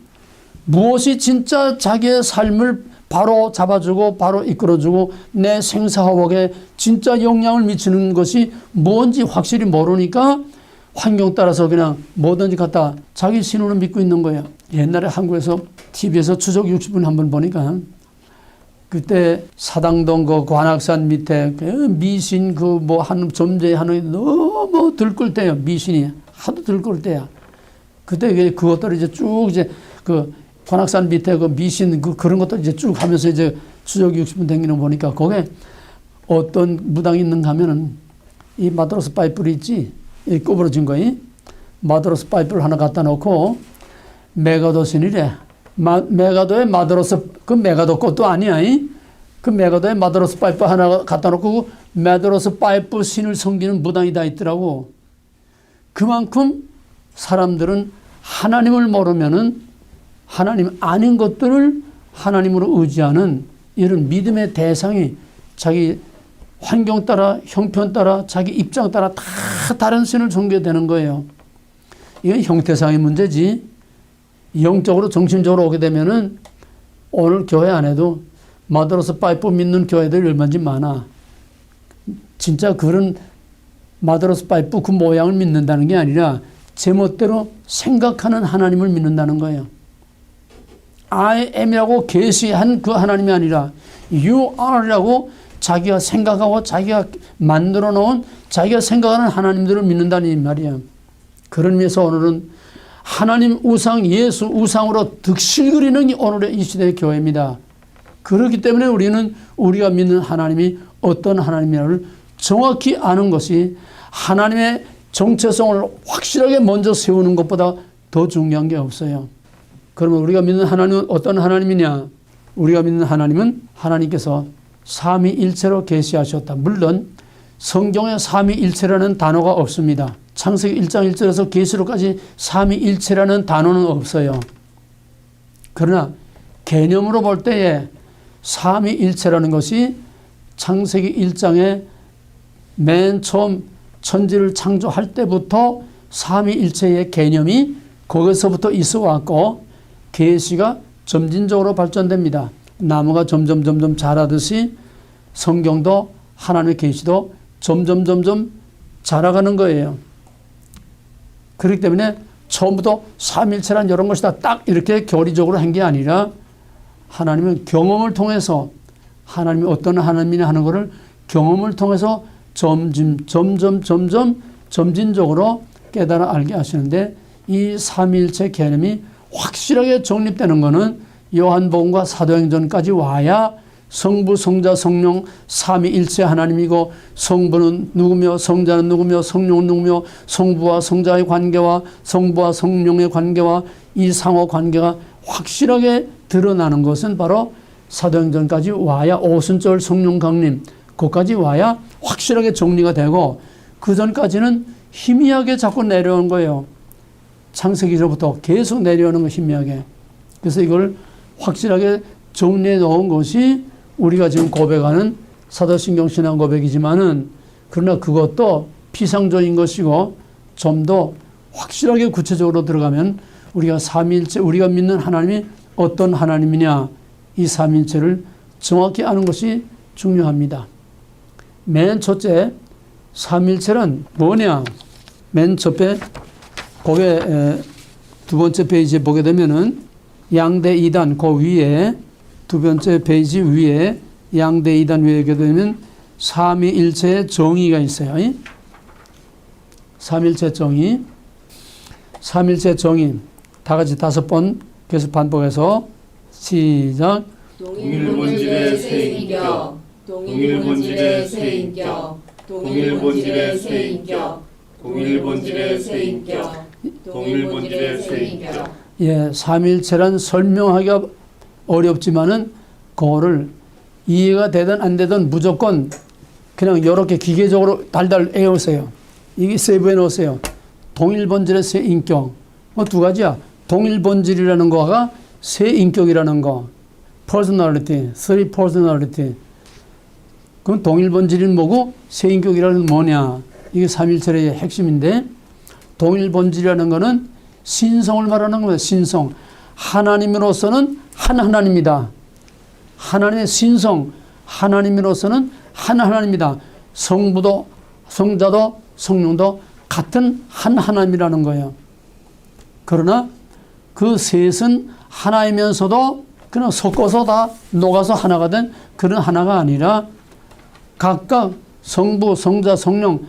무엇이 진짜 자기의 삶을 바로 잡아주고 바로 이끌어주고 내 생사화복에 진짜 영향을 미치는 것이 뭔지 확실히 모르니까 환경 따라서 그냥 뭐든지 갖다 자기 신으로 믿고 있는 거예요. 옛날에 한국에서 TV에서 추적 60분 한번 보니까 그때 사당동 그 관악산 밑에 그 미신 그 뭐 한 점재하는 너무 들끓을 때요. 미신이 하도 들끓을 때야. 그때 그것들을 이제 쭉 이제 그 관악산 밑에 그 미신 그런 것들 이제 쭉 하면서 이제 추적 60분 댕기는 거 보니까 거기에 어떤 무당이 있는가 하면은 이 마드로스 파이프를 있지, 이 구부러진 거이 마드로스 파이프를 하나 갖다 놓고 메가도 신이래. 메가도의 마드로스 그 메가도 것도 아니야. 그 메가도의 마드로스 파이프 하나 갖다 놓고 마드로스 파이프 신을 섬기는 무당이 다 있더라고. 그만큼 사람들은 하나님을 모르면은 하나님 아닌 것들을 하나님으로 의지하는 이런 믿음의 대상이 자기 환경 따라 형편 따라 자기 입장 따라 다 다른 신을 섬겨야 되는 거예요. 이건 형태상의 문제지. 영적으로 정신적으로 오게 되면은 오늘 교회 안에도 마드로스 파이프 믿는 교회들이 얼마나 많아. 진짜 그런 마드로스 파이프 그 모양을 믿는다는 게 아니라 제멋대로 생각하는 하나님을 믿는다는 거예요. I am이라고 계시한 그 하나님이 아니라 You are라고 자기가 생각하고 자기가 만들어 놓은 자기가 생각하는 하나님들을 믿는다는 말이야. 그런 의미에서 오늘은 하나님 우상, 예수 우상으로 득실거리는 오늘의 이 시대의 교회입니다. 그렇기 때문에 우리는 우리가 믿는 하나님이 어떤 하나님이라를 정확히 아는 것이 하나님의 정체성을 확실하게 먼저 세우는 것보다 더 중요한 게 없어요. 그러면 우리가 믿는 하나님은 어떤 하나님이냐? 우리가 믿는 하나님은 하나님께서 삼위일체로 계시하셨다. 물론 성경에 삼위일체라는 단어가 없습니다. 창세기 1장 1절에서 계시록까지 삼위일체라는 단어는 없어요. 그러나 개념으로 볼 때에 삼위일체라는 것이 창세기 1장에 맨 처음 천지를 창조할 때부터 삼위일체의 개념이 거기서부터 있어 왔고 계시가 점진적으로 발전됩니다. 나무가 점점 자라듯이 성경도 하나님의 계시도 점점 자라가는 거예요. 그렇기 때문에 처음부터 삼일체란 이런 것이다 딱 이렇게 교리적으로 한 게 아니라 하나님은 경험을 통해서 하나님이 어떤 하나님이냐 하는 것을 경험을 통해서 점점 점진적으로 깨달아 알게 하시는데 이 삼일체 개념이 확실하게 정립되는 것은 요한복음과 사도행전까지 와야 성부, 성자, 성령 삼위일체 하나님이고 성부는 누구며 성자는 누구며 성령은 누구며 성부와 성자의 관계와 성부와 성령의 관계와 이 상호 관계가 확실하게 드러나는 것은 바로 사도행전까지 와야 오순절 성령 강림 그까지 와야 확실하게 정리가 되고 그 전까지는 희미하게 자꾸 내려오는 거예요. 창세기로부터 계속 내려오는 거 희미하게. 그래서 이걸 확실하게 정리해 놓은 것이 우리가 지금 고백하는 사도신경 신앙 고백이지만은 그러나 그것도 피상적인 것이고 좀 더 확실하게 구체적으로 들어가면 우리가 삼위일체 우리가 믿는 하나님이 어떤 하나님이냐 이 삼위일체를 정확히 아는 것이 중요합니다. 맨 첫째 삼위일체는 뭐냐? 맨 첫째 거기에 두 번째 페이지에 보게 되면은 양대 이단 그 위에 두 번째 페이지 위에 양대 이단 위에 보게 되면 삼위일체의 정의가 있어요. 삼위일체 정의. 삼위일체 정의 다 같이 5번 계속 반복해서 시작. 동일본질의 세인격, 동일본질의 세인격, 동일본질의 세인격, 동일본질의 세인격, 동일본질의 세인격. 예, 삼위일체란 설명하기가 어렵지만은 그거를 이해가 되든 안 되든 무조건 그냥 이렇게 기계적으로 달달 외우세요. 이게 세부해 놓으세요. 동일본질의 세 인격. 두 가지야. 동일본질이라는 거가 세 인격이라는 거. personality, three personality. 그럼 동일본질은 뭐고 세 인격이라는 뭐냐. 이게 삼위일체의 핵심인데 동일본질이라는 거는 신성을 말하는 겁니다. 신성. 하나님으로서는 한 하나님이다. 하나님의 신성, 하나님으로서는 한 하나님이다. 성부도 성자도 성령도 같은 한 하나님이라는 거예요. 그러나 그 셋은 하나이면서도 그냥 섞어서 다 녹아서 하나가 된 그런 하나가 아니라 각각 성부, 성자, 성령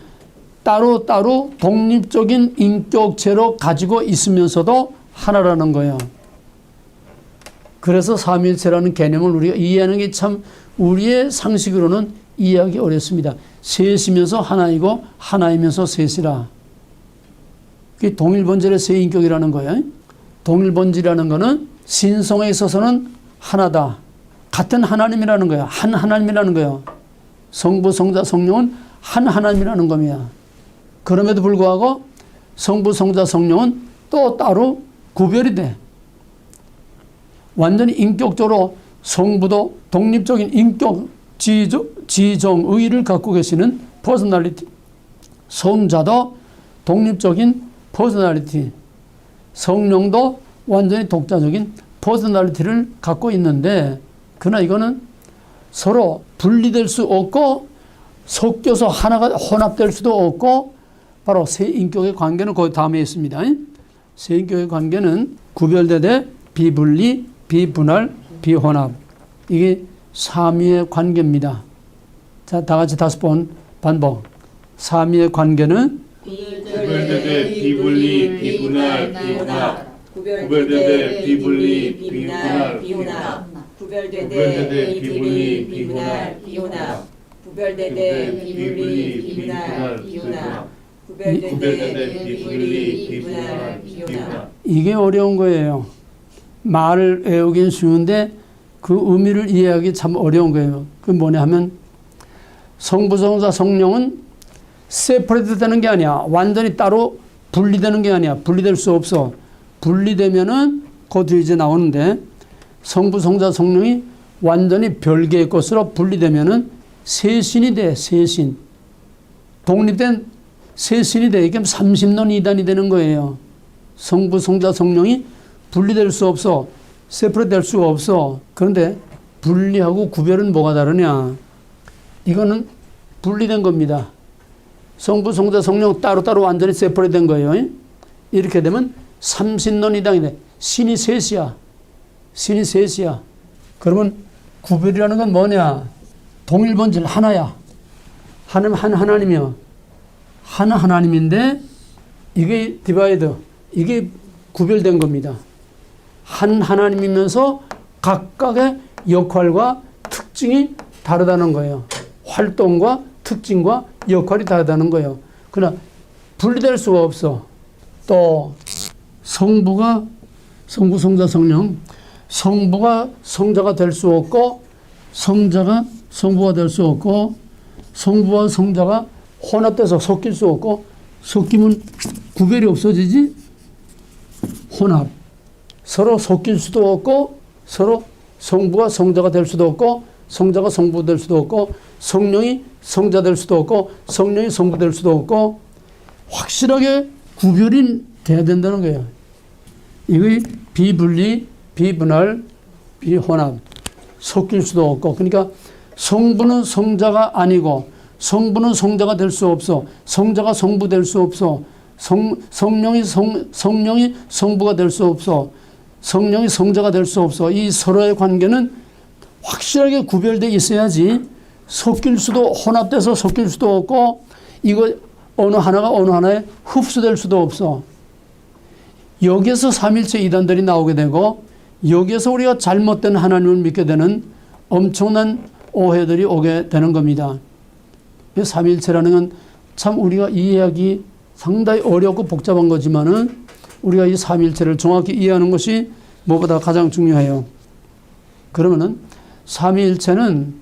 따로따로 독립적인 인격체로 가지고 있으면서도 하나라는 거예요. 그래서 삼위일체라는 개념을 우리가 이해하는 게 참 우리의 상식으로는 이해하기 어렵습니다. 셋이면서 하나이고 하나이면서 셋이라. 그게 동일본질의 세 인격이라는 거예요. 동일본질이라는 거는 신성에 있어서는 하나다. 같은 하나님이라는 거야. 한 하나님이라는 거예요. 성부, 성자, 성령은 한 하나님이라는 겁니다. 그럼에도 불구하고 성부, 성자, 성령은 또 따로 구별이 돼. 완전히 인격적으로 성부도 독립적인 인격, 지정의를 갖고 계시는 퍼스널리티. 성자도 독립적인 퍼스널리티. 성령도 완전히 독자적인 퍼스널리티를 갖고 있는데 그러나 이거는 서로 분리될 수 없고 섞여서 하나가 혼합될 수도 없고 바로 세 인격의 관계는 그 다음에 있습니다. 세 인격의 관계는 구별되되 비분리, 비분할, 비혼합. 이게 삼위의 관계입니다. 자, 다 같이 5번 반복. 삼위의 관계는 구별되되 비분리, 비분할, 비혼합. 구별되되 비분리, 비분할, 비혼합. 구별되되 비분리, 비분할, 비혼합. 구별되되 비분리, 비분할, 비혼합. 구별되되 비분리, 비분할, 비혼합. 이게 어려운 거예요. 말을 외우긴 쉬운데 그 의미를 이해하기 참 어려운 거예요. 그게 뭐냐 하면 성부, 성자, 성령은 세퍼레이트 되는 게 아니야. 완전히 따로 분리되는 게 아니야. 분리될 수 없어. 분리되면은 그 뒤에 이제 나오는데 성부, 성자, 성령이 완전히 별개의 것으로 분리되면은 세신이 돼. 세신. 독립된 세신이 돼. 이게 30론 이단이 되는 거예요. 성부, 성자, 성령이 분리될 수 없어. 세퍼레이트 될 수가 없어. 그런데 분리하고 구별은 뭐가 다르냐? 이거는 분리된 겁니다. 성부, 성자, 성령 따로따로 완전히 세퍼레이트 된 거예요. 이렇게 되면 삼신론 이단이 돼. 신이 셋이야. 신이 셋이야. 그러면 구별이라는 건 뭐냐? 동일본질 하나야. 하나님 한 하나님이야. 한 하나님인데 이게 디바이드. 이게 구별된 겁니다. 한 하나님이면서 각각의 역할과 특징이 다르다는 거예요. 활동과 특징과 역할이 다르다는 거예요. 그러나 분리될 수가 없어. 또 성부가 성부, 성자, 성령, 성부가 성자가 될 수 없고 성자가 성부가 될 수 없고 성부와 성자가 혼합돼서 섞일 수 없고 섞이면 구별이 없어지지. 혼합. 서로 섞일 수도 없고 서로 성부가 성자가 될 수도 없고 성자가 성부 될 수도 없고 성령이 성자 될 수도 없고 성령이 성부 될 수도 없고 확실하게 구별이 돼야 된다는 거예요. 이게 비분리, 비분할, 비혼합. 섞일 수도 없고 그러니까 성부는 성자가 아니고 성부는 성자가 될 수 없어. 성자가 성부 될 수 없어. 성령이 성부가 될 수 없어. 성령이 성자가 될 수 없어. 이 서로의 관계는 확실하게 구별되어 있어야지 섞일 수도 혼합돼서 섞일 수도 없고 이거 어느 하나가 어느 하나에 흡수될 수도 없어. 여기에서 삼일체 이단들이 나오게 되고 여기에서 우리가 잘못된 하나님을 믿게 되는 엄청난 오해들이 오게 되는 겁니다. 삼일체라는 건 참 우리가 이해하기 상당히 어렵고 복잡한 거지만은 우리가 이 삼일체를 정확히 이해하는 것이 무엇보다 가장 중요해요. 그러면은 삼위일체는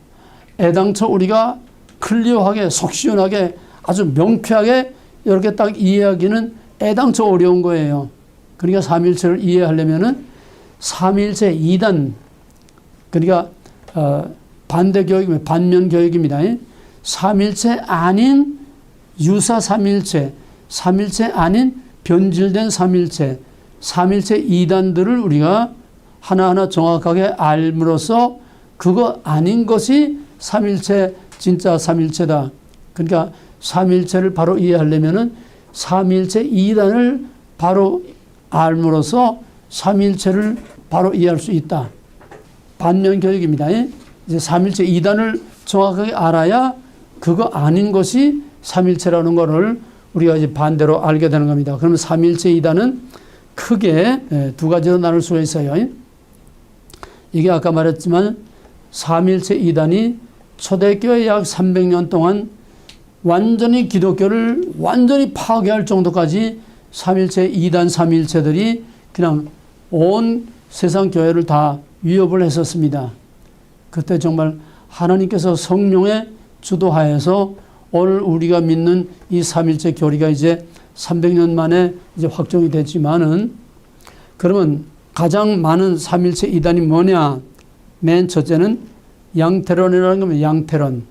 애당초 우리가 클리어하게 속 시원하게 아주 명쾌하게 이렇게 딱 이해하기는 애당초 어려운 거예요. 그러니까 삼위일체를 이해하려면은 삼위일체 2단 그러니까 반대 교육, 반면 교육입니다. 삼위일체 아닌 유사 삼위일체, 삼위일체 아닌 변질된 삼위일체, 삼위일체 2단들을 우리가 하나하나 정확하게 알므로써 그거 아닌 것이 삼위일체 진짜 삼위일체다. 그러니까 삼위일체를 바로 이해하려면은 삼위일체 2단을 바로 알므로써 삼위일체를 바로 이해할 수 있다. 반면 교육입니다. 이제 삼위일체 2단을 정확하게 알아야 그거 아닌 것이 삼위일체라는 것을 우리가 이제 반대로 알게 되는 겁니다. 그러면 삼위일체 2단은 크게 두 가지로 나눌 수가 있어요. 이게 아까 말했지만 삼위일체 2단이 초대교회 약 300년 동안 완전히 기독교를 완전히 파괴할 정도까지 삼위일체 2단 삼위일체들이 그냥 온 세상 교회를 다 위협을 했었습니다. 그때 정말 하나님께서 성령의 주도하에서 오늘 우리가 믿는 이 삼위일체 교리가 이제 300년 만에 이제 확정이 됐지만은 그러면 가장 많은 삼위일체 2단이 뭐냐? 맨 첫째는 양태론이라는 겁니다. 양태론.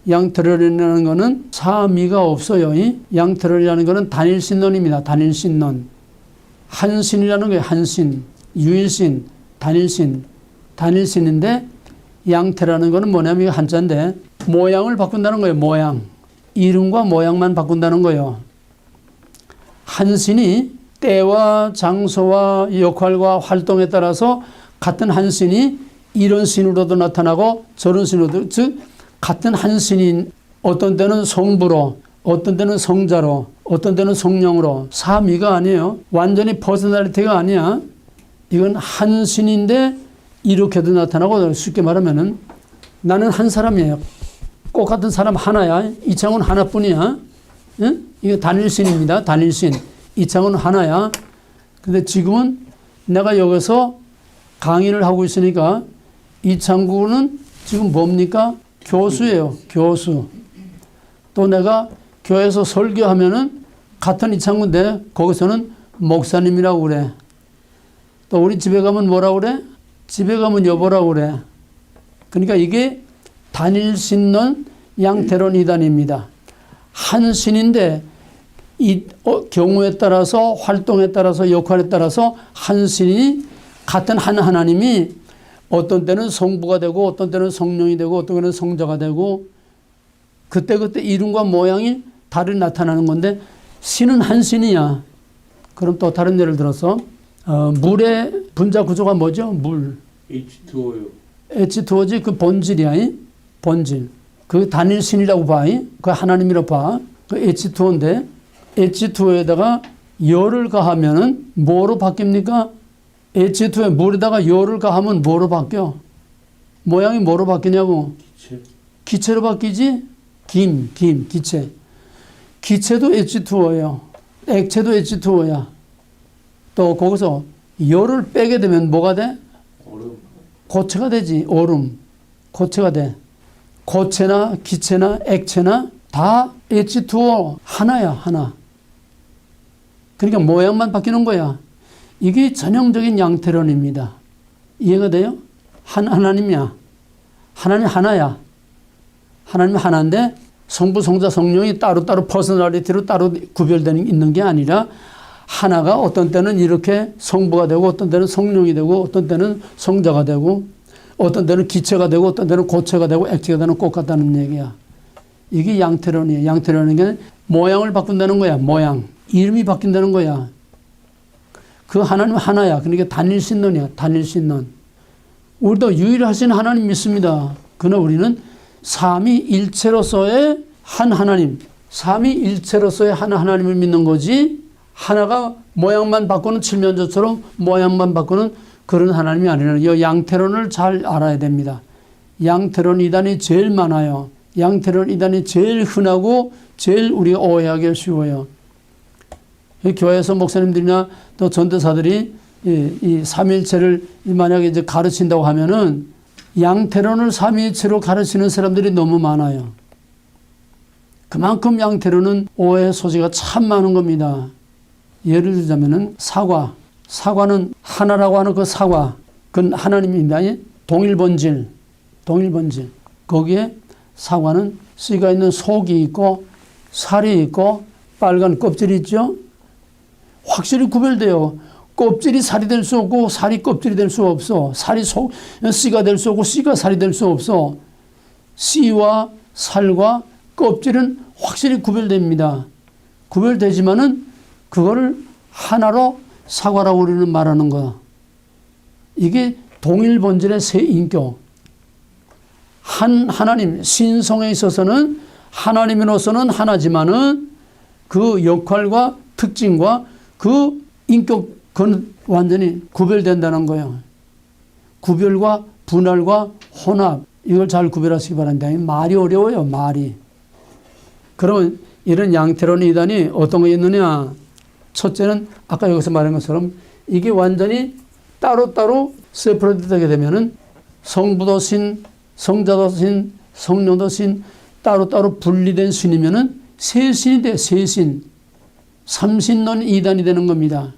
양태론이라는 거는 삼위가 없어요. 양태론이라는 거는 단일신론입니다. 단일신론. 한신이라는 거예요. 한신. 유일신. 단일신. 단일신인데 양태라는 거는 뭐냐면 한자인데 모양을 바꾼다는 거예요. 모양. 이름과 모양만 바꾼다는 거예요. 한신이 때와 장소와 역할과 활동에 따라서 같은 한신이 이런 신으로도 나타나고 저런 신으로도 즉 같은 한신인 어떤 때는 성부로 어떤 때는 성자로 어떤 때는 성령으로 삼위가 아니에요. 완전히 퍼스널리티가 아니야. 이건 한신인데 이렇게도 나타나고 쉽게 말하면은 나는 한 사람이에요. 꼭 같은 사람 하나야. 이창훈 하나뿐이야. 응? 이게 단일신입니다. 단일신. 이창훈 하나야. 근데 지금은 내가 여기서 강의를 하고 있으니까 이창구는 지금 뭡니까? 교수예요. 교수. 또 내가 교회에서 설교하면은 같은 이창구인데 거기서는 목사님이라고 그래. 또 우리 집에 가면 뭐라고 그래? 집에 가면 여보라고 그래. 그러니까 이게 단일신론 양태론 이단입니다. 한 신인데 이 경우에 따라서 활동에 따라서 역할에 따라서 한 신이 같은 한 하나님이 어떤 때는 성부가 되고 어떤 때는 성령이 되고 어떤 때는 성자가 되고 그때그때 이름과 모양이 다르게 나타나는 건데 신은 한 신이야. 그럼 또 다른 예를 들어서 물의 분자 구조가 뭐죠? 물. H2O요. H2O지 그 본질이야. 본질. 그 단일신이라고 봐. 그 하나님이라고 봐. 그 H2O인데 H2O에다가 열을 가하면은 뭐로 바뀝니까? H2O에 물에다가 열을 가하면 뭐로 바뀌어? 모양이 뭐로 바뀌냐고? 기체. 기체로 바뀌지? 기체. 기체도 H2O예요. 액체도 H2O야. 또 거기서 열을 빼게 되면 뭐가 돼? 얼음. 고체가 되지. 얼음. 고체가 돼. 고체나 기체나 액체나 다 H2O 하나야, 하나. 그러니까 모양만 바뀌는 거야. 이게 전형적인 양태론입니다. 이해가 돼요? 하나님이야. 하나님 하나야. 하나님 하나인데 성부, 성자, 성령이 따로따로 퍼스널리티로 따로 구별되는 있는 게 아니라 하나가 어떤 때는 이렇게 성부가 되고 어떤 때는 성령이 되고 어떤 때는 성자가 되고 어떤 때는 기체가 되고 어떤 때는 고체가 되고 액체가 되는 것 같다는 얘기야. 이게 양태론이에요. 양태론은 게 모양을 바꾼다는 거야. 모양. 이름이 바뀐다는 거야. 그 하나님 하나야. 그러니까 단일신론이야. 단일신론. 우리도 유일하신 하나님 믿습니다. 그러나 우리는 삼위일체로서의 한 하나님, 삼위일체로서의 한 하나님을 믿는 거지 하나가 모양만 바꾸는 칠면조처럼 모양만 바꾸는 그런 하나님이 아니라는 이 양태론을 잘 알아야 됩니다. 양태론 이단이 제일 많아요. 양태론 이단이 제일 흔하고 제일 우리가 오해하기 쉬워요. 교회에서 목사님들이나 또 전도사들이 이 삼위일체를 만약에 이제 가르친다고 하면은 양태론을 삼위일체로 가르치는 사람들이 너무 많아요. 그만큼 양태론은 오해 소지가 참 많은 겁니다. 예를 들자면은 사과는 하나라고 하는 그 사과, 그건 하나님입니다. 동일본질. 거기에 사과는 씨가 있는 속이 있고 살이 있고 빨간 껍질이 있죠. 확실히 구별돼요. 껍질이 살이 될 수 없고 살이 껍질이 될 수 없어. 살이 씨가 될 수 없고 씨가 살이 될 수 없어. 씨와 살과 껍질은 확실히 구별됩니다. 구별되지만은 그거를 하나로 사과라고 우리는 말하는 거야. 이게 동일 본질의 세 인격. 한 하나님, 신성에 있어서는 하나님으로서는 하나지만은 그 역할과 특징과 그 인격, 그건 완전히 구별된다는 거예요. 구별과 분할과 혼합, 이걸 잘 구별하시기 바랍니다. 말이 어려워요, 말이. 그러면 이런 양태론 이단이 어떤 게 있느냐? 첫째는 아까 여기서 말한 것처럼 이게 완전히 따로따로 세퍼레이트 되게 되면은 성부도 신, 성자도 신, 성령도 신, 따로따로 분리된 신이면은 세 신이 돼, 세 신. 삼신론 이단이 되는 겁니다.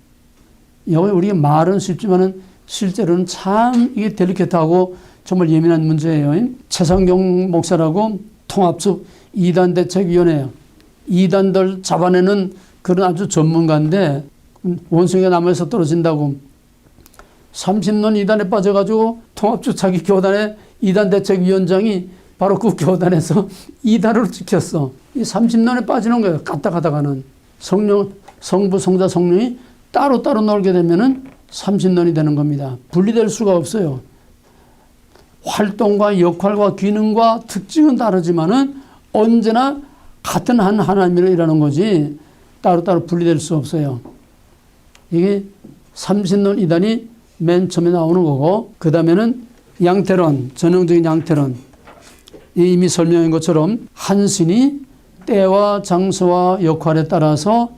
여기 우리가 말은 쉽지만은 실제로는 참 이게 델리케이트하고 정말 예민한 문제예요. 최상경 목사라고 통합적 이단대책위원회예요. 이단들 잡아내는 그런 아주 전문가인데 원숭이가 나무에서 떨어진다고 30년 이단에 빠져가지고 통합적 자기 교단의 이단대책위원장이 바로 그 교단에서 이단으로 찍혔어. 이 30년에 빠지는 거예요. 갔다 가다가는 성령, 성부, 성자, 성령이 따로따로 놀게 되면은 30년이 되는 겁니다. 분리될 수가 없어요. 활동과 역할과 기능과 특징은 다르지만은 언제나 같은 한 하나님으로 일하는 거지 따로따로 분리될 수 없어요. 이게 30년 이단이 맨 처음에 나오는 거고 그 다음에는 양태론, 전형적인 양태론. 이미 설명한 것처럼 한 신이 때와 장소와 역할에 따라서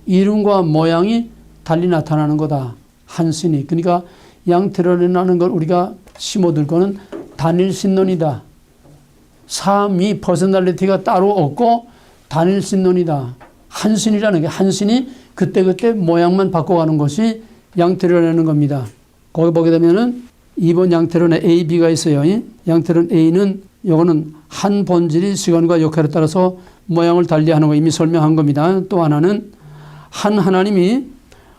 이름과 모양이 달리 나타나는 거다. 한 신이. 그러니까 양태론이라는 걸 우리가 심어둘 거는 단일신론이다. 삼위 퍼스널리티가 따로 없고 단일신론이다. 한 신이라는 게 한 신이 그때그때 모양만 바꿔가는 것이 양태론이라는 겁니다. 거기 보게 되면은 2번 양태론에 A, B가 있어요. 양태론 A는 요거는 한 본질이 시간과 역할에 따라서 모양을 달리하는 거 이미 설명한 겁니다. 또 하나는 한 하나님이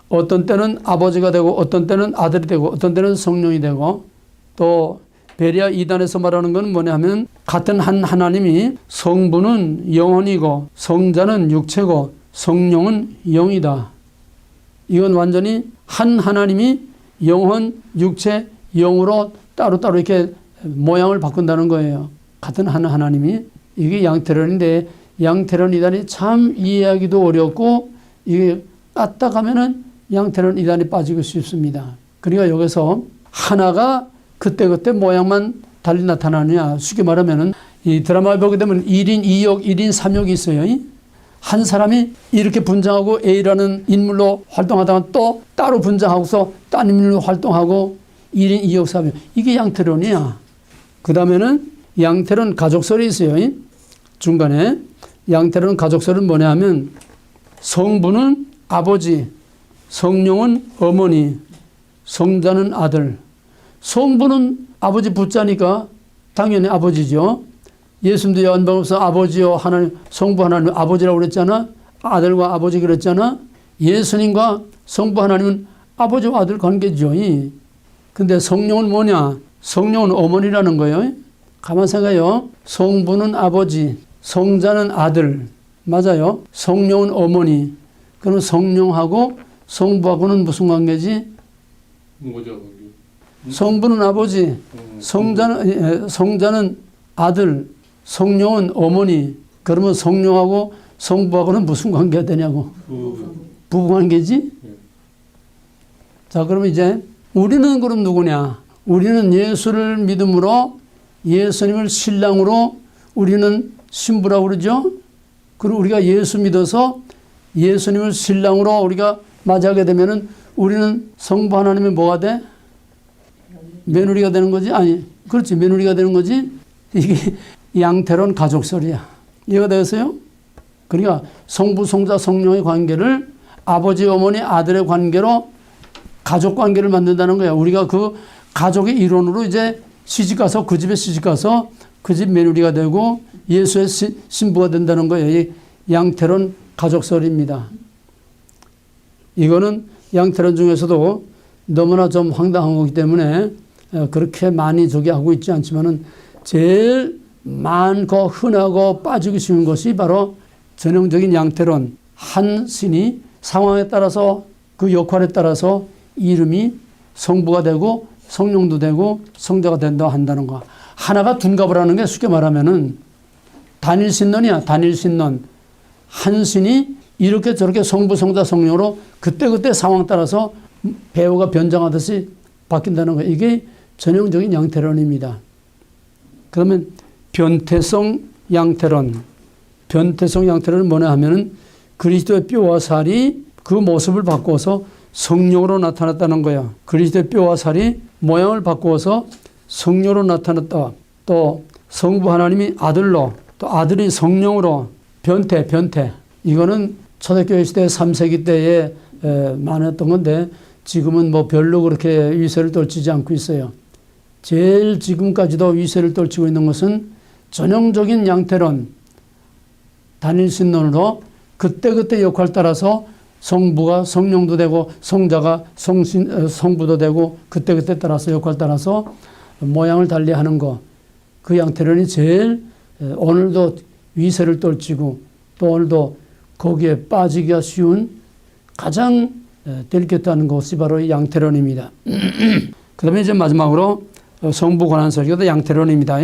어떤 때는 아버지가 되고 어떤 때는 아들이 되고 어떤 때는 성령이 되고 또 베리아 2단에서 말하는 건 뭐냐면 같은 한 하나님이 성부는 영혼이고 성자는 육체고 성령은 영이다. 이건 완전히 한 하나님이 영혼, 육체, 영으로 따로따로 이렇게 모양을 바꾼다는 거예요. 같은 한 하나님이. 이게 양태론인데 양태론 이단이 참 이해하기도 어렵고 이게 까딱하면은 양태론 이단이 빠지고 싶습니다. 그러니까 여기서 하나가 그때그때 모양만 달리 나타나느냐? 쉽게 말하면은 이 드라마를 보게 되면 1인 2역, 1인 3역이 있어요. 한 사람이 이렇게 분장하고 A라는 인물로 활동하다가 또 따로 분장하고서 딴 인물로 활동하고 1인 2역 3역. 이게 양태론이야. 그 다음에는 양태론 가족설이 있어요. 중간에. 양태론 가족설은 뭐냐 하면 성부는 아버지, 성령은 어머니, 성자는 아들. 성부는 아버지 붙자니까 당연히 아버지죠. 예수님도 요한복음에서 아버지요 하나님, 성부 하나님 아버지라고 그랬잖아. 아들과 아버지 그랬잖아. 예수님과 성부 하나님은 아버지와 아들 관계죠. 근데 성령은 뭐냐? 성령은 어머니라는 거예요. 가만 생각해요. 성부는 아버지, 성자는 아들. 맞아요. 성령은 어머니. 그럼 성령하고 성부하고는 무슨 관계지? 뭐죠 거기? 성부는 아버지, 성자는 아들, 성령은 어머니. 그러면 성령하고 성부하고는 무슨 관계가 되냐고. 부부 관계지? 자, 그러면 이제 우리는 그럼 누구냐? 우리는 예수를 믿음으로 예수님을 신랑으로 우리는 신부라고 그러죠? 그리고 우리가 예수 믿어서 예수님을 신랑으로 우리가 맞이하게 되면은 우리는 성부 하나님의 뭐가 돼? 며느리가 되는 거지? 아니, 그렇지. 며느리가 되는 거지? 이게 양태론 가족설이야. 이해가 되겠어요? 그러니까 성부, 성자, 성령의 관계를 아버지, 어머니, 아들의 관계로 가족 관계를 만든다는 거야. 우리가 그 가족의 일원으로 이제 시집가서 그 집에 시집가서 그 집 며느리가 되고 예수의 신부가 된다는 거예요. 이 양태론 가족설입니다. 이거는 양태론 중에서도 너무나 좀 황당한 거기 때문에 그렇게 많이 저기 하고 있지 않지만은 제일 많고 흔하고 빠지기 쉬운 것이 바로 전형적인 양태론. 한 신이 상황에 따라서 그 역할에 따라서 이름이 성부가 되고 성령도 되고 성자가 된다고 한다는 거. 하나가 둔갑을 하는 게 쉽게 말하면은 단일신론이야. 단일신론. 한 신이 이렇게 저렇게 성부, 성자, 성령으로 그때그때 상황 따라서 배우가 변장하듯이 바뀐다는 거예요. 이게 전형적인 양태론입니다. 그러면 변태성 양태론. 변태성 양태론은 뭐냐 하면은 그리스도의 뼈와 살이 그 모습을 바꾸어서 성령으로 나타났다는 거야. 그리스도의 뼈와 살이 모양을 바꾸어서 성령으로 나타났다. 또 성부 하나님이 아들로, 또 아들이 성령으로 변태. 이거는 초대교회 시대 3세기 때에 많았던 건데 지금은 뭐 별로 그렇게 위세를 떨치지 않고 있어요. 제일 지금까지도 위세를 떨치고 있는 것은 전형적인 양태론, 단일신론으로 그때그때 역할 따라서 성부가 성령도 되고 성자가 성부도 되고 그때그때 따라서 역할 따라서 모양을 달리하는 거. 그 양태론이 제일 오늘도 위세를 떨치고 또 오늘도 거기에 빠지기가 쉬운 가장 델겠다는 것이 바로 이 양태론입니다. 그 다음에 이제 마지막으로 성부 권한설. 이것도 양태론입니다.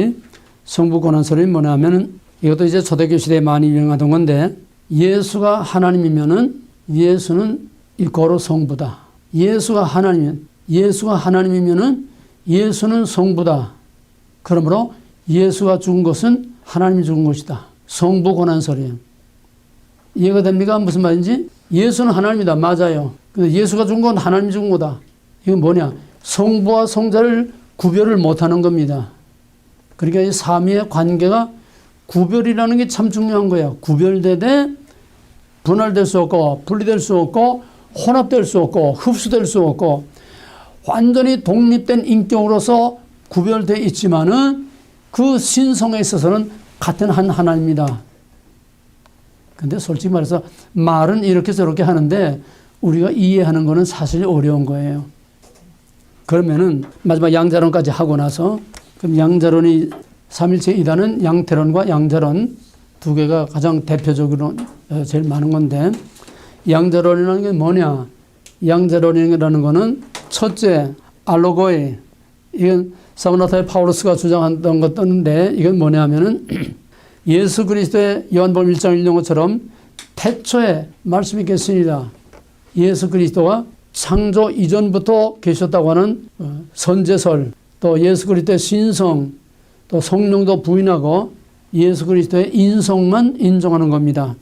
성부 권한설이 뭐냐 하면은 이것도 이제 초대교회 시대에 많이 유행하던 건데 예수가 하나님이면은 예수는 이고로 성부다. 예수가 하나님이면은 예수는 성부다. 그러므로 예수가 죽은 것은 하나님이 죽은 것이다. 성부 권한설이에요. 이해가 됩니까? 무슨 말인지? 예수는 하나님이다. 맞아요. 근데 예수가 죽은 건 하나님이 죽은 거다. 이건 뭐냐? 성부와 성자를 구별을 못하는 겁니다. 그러니까 이 삼위의 관계가 구별이라는 게 참 중요한 거야. 구별되되 분할될 수 없고 분리될 수 없고 혼합될 수 없고 흡수될 수 없고 완전히 독립된 인격으로서 구별되어 있지만은 그 신성에 있어서는 같은 한 하나입니다. 근데 솔직히 말해서 말은 이렇게 저렇게 하는데 우리가 이해하는 거는 사실 어려운 거예요. 그러면은 마지막 양자론까지 하고 나서 그럼 양자론이 삼일체 이단은 양태론과 양자론 두 개가 가장 대표적으로 제일 많은 건데 양자론이라는 게 뭐냐? 양자론이라는 거는 첫째 알로고이 이건 사브나타의 파울로스가 주장했던 것인데 이건 뭐냐면은 예수 그리스도의 요한복음 1장 1용어처럼 태초에 말씀이 계시니라. 예수 그리스도가 창조 이전부터 계셨다고 하는 선제설 또 예수 그리스도의 신성 또 성령도 부인하고 예수 그리스도의 인성만 인정하는 겁니다.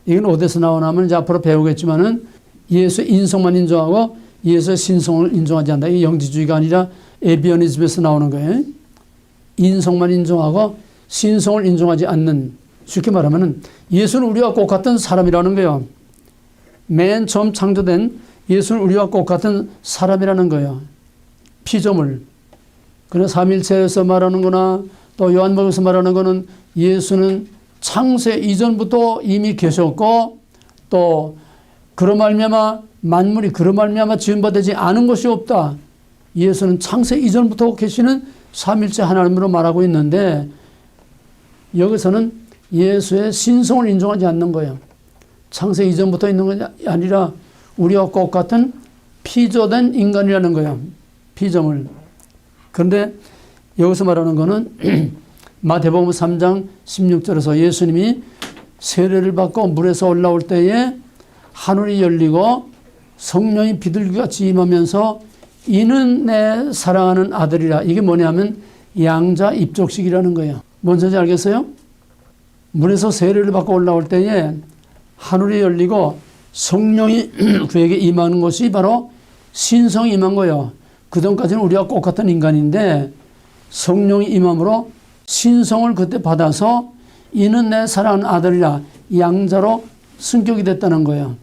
이건 어디서 나오냐면 이제 앞으로 배우겠지만은 예수의 인성만 인정하고 예수의 신성을 인정하지 않는다. 이게 영지주의가 아니라 에비어니즘에서 나오는 거예요. 인성만 인정하고 신성을 인정하지 않는, 쉽게 말하면 예수는 우리와 똑같은 사람이라는 거예요. 맨 처음 창조된 예수는 우리와 똑같은 사람이라는 거예요. 피조물. 그러나 삼일체에서 말하는 거나 또 요한복음에서 말하는 거는 예수는 창세 이전부터 이미 계셨고 또 그로 말미암아 만물이 그로 말미암아 지음받지 않은 것이 없다. 예수는 창세 이전부터 계시는 삼일체 하나님으로 말하고 있는데 여기서는 예수의 신성을 인정하지 않는 거예요. 창세 이전부터 있는 것이 아니라 우리와 똑같은 피조된 인간이라는 거예요. 피조물. 그런데 여기서 말하는 거는 마태복음 3장 16절에서 예수님이 세례를 받고 물에서 올라올 때에 하늘이 열리고 성령이 비둘기같이 임하면서 이는 내 사랑하는 아들이라. 이게 뭐냐면 양자 입적식이라는 거예요. 뭔지 알겠어요? 물에서 세례를 받고 올라올 때에 하늘이 열리고 성령이 그에게 임하는 것이 바로 신성이 임한 거예요. 그전까지는 우리와 똑같은 인간인데 성령이 임함으로 신성을 그때 받아서 이는 내 사랑하는 아들이라 양자로 승격이 됐다는 거예요.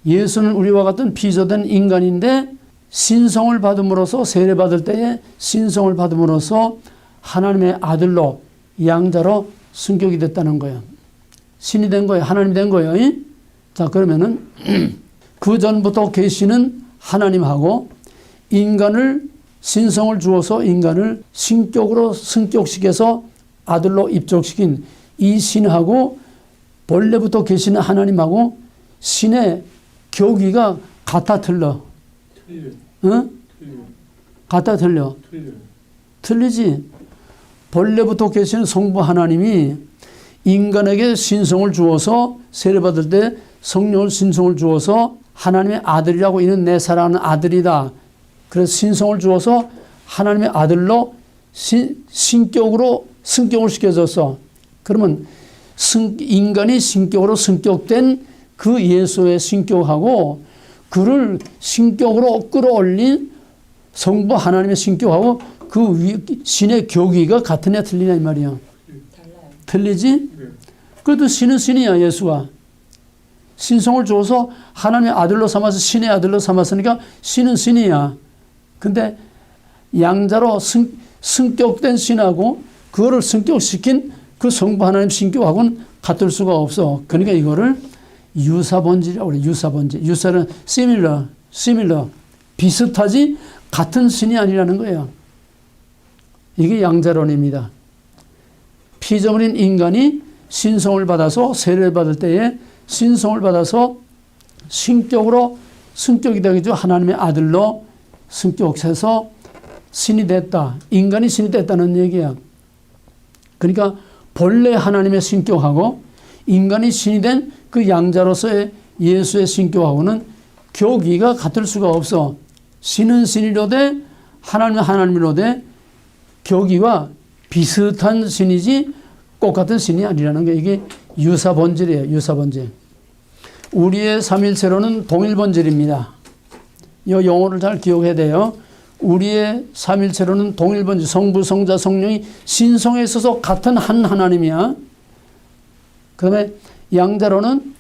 예수는 우리와 같은 피조된 인간인데 신성을 받음으로써 세례받을 때에 신성을 받음으로써 하나님의 아들로 양자로 승격이 됐다는 거예요. 신이 된 거예요. 하나님이 된 거예요. 자, 그러면은 그 전부터 계시는 하나님하고 인간을 신성을 주어서 인간을 신격으로 승격시켜서 아들로 입적시킨 이 신하고 본래부터 계시는 하나님하고 신의 교기가 같아 틀려. 응? 같아 틀려. 틀리지. 본래부터 계시는 성부 하나님이 인간에게 신성을 주어서 세례받을 때 성령을 신성을 주어서 하나님의 아들이라고 이는 내 사랑하는 아들이다. 그래서 신성을 주어서 하나님의 아들로 신격으로 승격을 시켜줬어. 그러면 인간이 신격으로 승격된 그 예수의 신격하고 그를 신격으로 끌어올린 성부 하나님의 신격하고 그 신의 교기가 같으냐 틀리냐 이 말이야. 달라요. 틀리지? 그래도 신은 신이야. 예수가. 신성을 줘서 하나님의 아들로 삼아서 신의 아들로 삼았으니까 신은 신이야. 근데 양자로 승격된 신하고 그거를 승격시킨 그 성부 하나님 신격하고는 같을 수가 없어. 그러니까 이거를 유사본질이라고 그래. 유사본질. 유사는 similar. 비슷하지 같은 신이 아니라는 거예요. 이게 양자론입니다. 피조물인 인간이 신성을 받아서 세례를 받을 때에 신성을 받아서 신격으로 승격이 되겠죠. 하나님의 아들로 승격해서 신이 됐다. 인간이 신이 됐다는 얘기야. 그러니까 본래 하나님의 신격하고 인간이 신이 된 그 양자로서의 예수의 신격하고는 교기가 같을 수가 없어. 신은 신이로되 하나님은 하나님이로되 교기와 비슷한 신이지 똑같은 신이 아니라는 게 이게 유사본질이에요. 유사본질. 우리의 삼일체로는 동일본질입니다. 이 용어를 잘 기억해야 돼요. 우리의 삼일체로는 동일본질. 성부, 성자, 성령이 신성에 있어서 같은 한 하나님이야. 그 다음에 양자로는